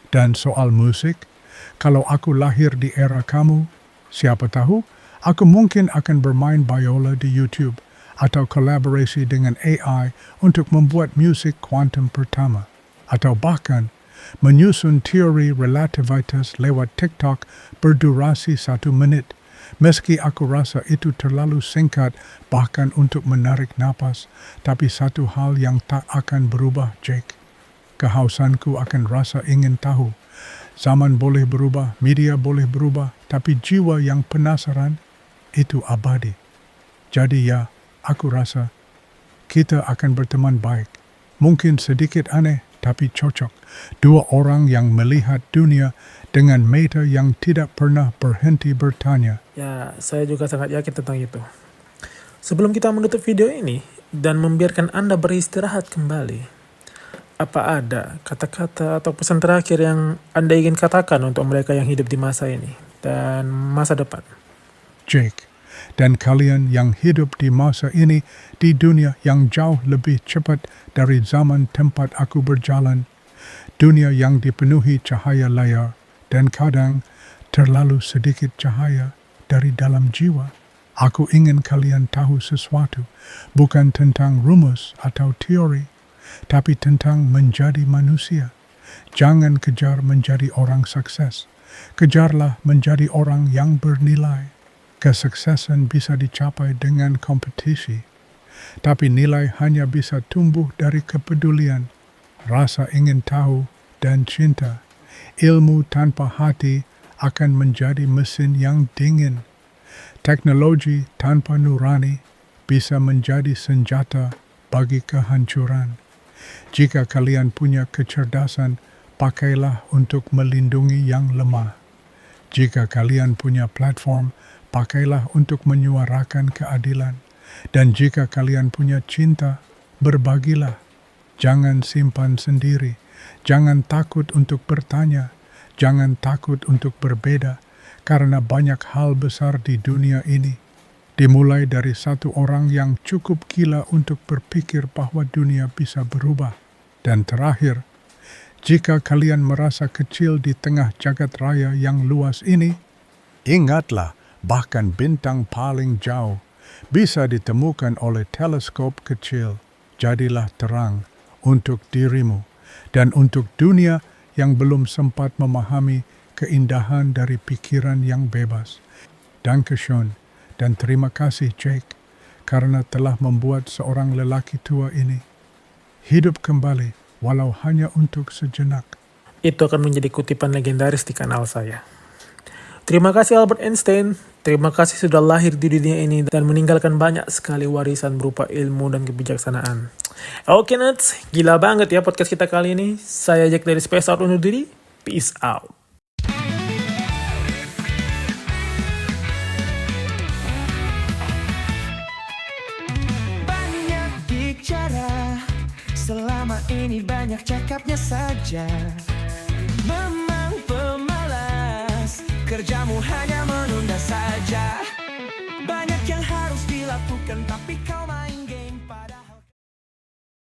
Speaker 1: Dan soal musik, kalau aku lahir di era kamu, siapa tahu, aku mungkin akan bermain biola di YouTube atau kolaborasi dengan AI untuk membuat musik kuantum pertama, atau bahkan menyusun teori relativitas lewat TikTok berdurasi 1 menit, meski aku rasa itu terlalu singkat bahkan untuk menarik napas, tapi satu hal yang tak akan berubah, Jake. Kehausanku akan rasa ingin tahu. Zaman boleh berubah, media boleh berubah, tapi jiwa yang penasaran itu abadi. Jadi ya, aku rasa kita akan berteman baik. Mungkin sedikit aneh, tapi cocok. Dua orang yang melihat dunia dengan mata yang tidak pernah berhenti bertanya.
Speaker 2: Ya, saya juga sangat yakin tentang itu. Sebelum kita menutup video ini dan membiarkan Anda beristirahat kembali, apa ada kata-kata atau pesan terakhir yang Anda ingin katakan untuk mereka yang hidup di masa ini dan masa depan?
Speaker 1: Jake, dan kalian yang hidup di masa ini di dunia yang jauh lebih cepat dari zaman tempat aku berjalan, dunia yang dipenuhi cahaya layar dan kadang terlalu sedikit cahaya dari dalam jiwa. Aku ingin kalian tahu sesuatu, bukan tentang rumus atau teori, tapi tentang menjadi manusia. Jangan kejar menjadi orang sukses. Kejarlah menjadi orang yang bernilai. Kesuksesan bisa dicapai dengan kompetisi, tapi nilai hanya bisa tumbuh dari kepedulian, rasa ingin tahu, dan cinta. Ilmu tanpa hati akan menjadi mesin yang dingin. Teknologi tanpa nurani bisa menjadi senjata bagi kehancuran. Jika kalian punya kecerdasan, pakailah untuk melindungi yang lemah. Jika kalian punya platform, pakailah untuk menyuarakan keadilan. Dan jika kalian punya cinta, berbagilah. Jangan simpan sendiri. Jangan takut untuk bertanya. Jangan takut untuk berbeda. Karena banyak hal besar di dunia ini. Dimulai dari satu orang yang cukup gila untuk berpikir bahwa dunia bisa berubah. Dan terakhir, jika kalian merasa kecil di tengah jagat raya yang luas ini, ingatlah, bahkan bintang paling jauh bisa ditemukan oleh teleskop kecil. Jadilah terang untuk dirimu dan untuk dunia yang belum sempat memahami keindahan dari pikiran yang bebas. Dankeschön dan terima kasih Jake karena telah membuat seorang lelaki tua ini hidup kembali walau hanya untuk sejenak.
Speaker 2: Itu akan menjadi kutipan legendaris di kanal saya. Terima kasih Albert Einstein. Terima kasih sudah lahir di dunia ini dan meninggalkan banyak sekali warisan berupa ilmu dan kebijaksanaan. Oke Nuts, gila banget ya podcast kita kali ini. Saya Jack dari Space Out undur diri. Peace out.
Speaker 5: Banyak bicara, selama ini banyak cakapnya saja. Memang pemalas, kerjamu hanya menunda saja. Banyak yang harus dilakukan tapi kau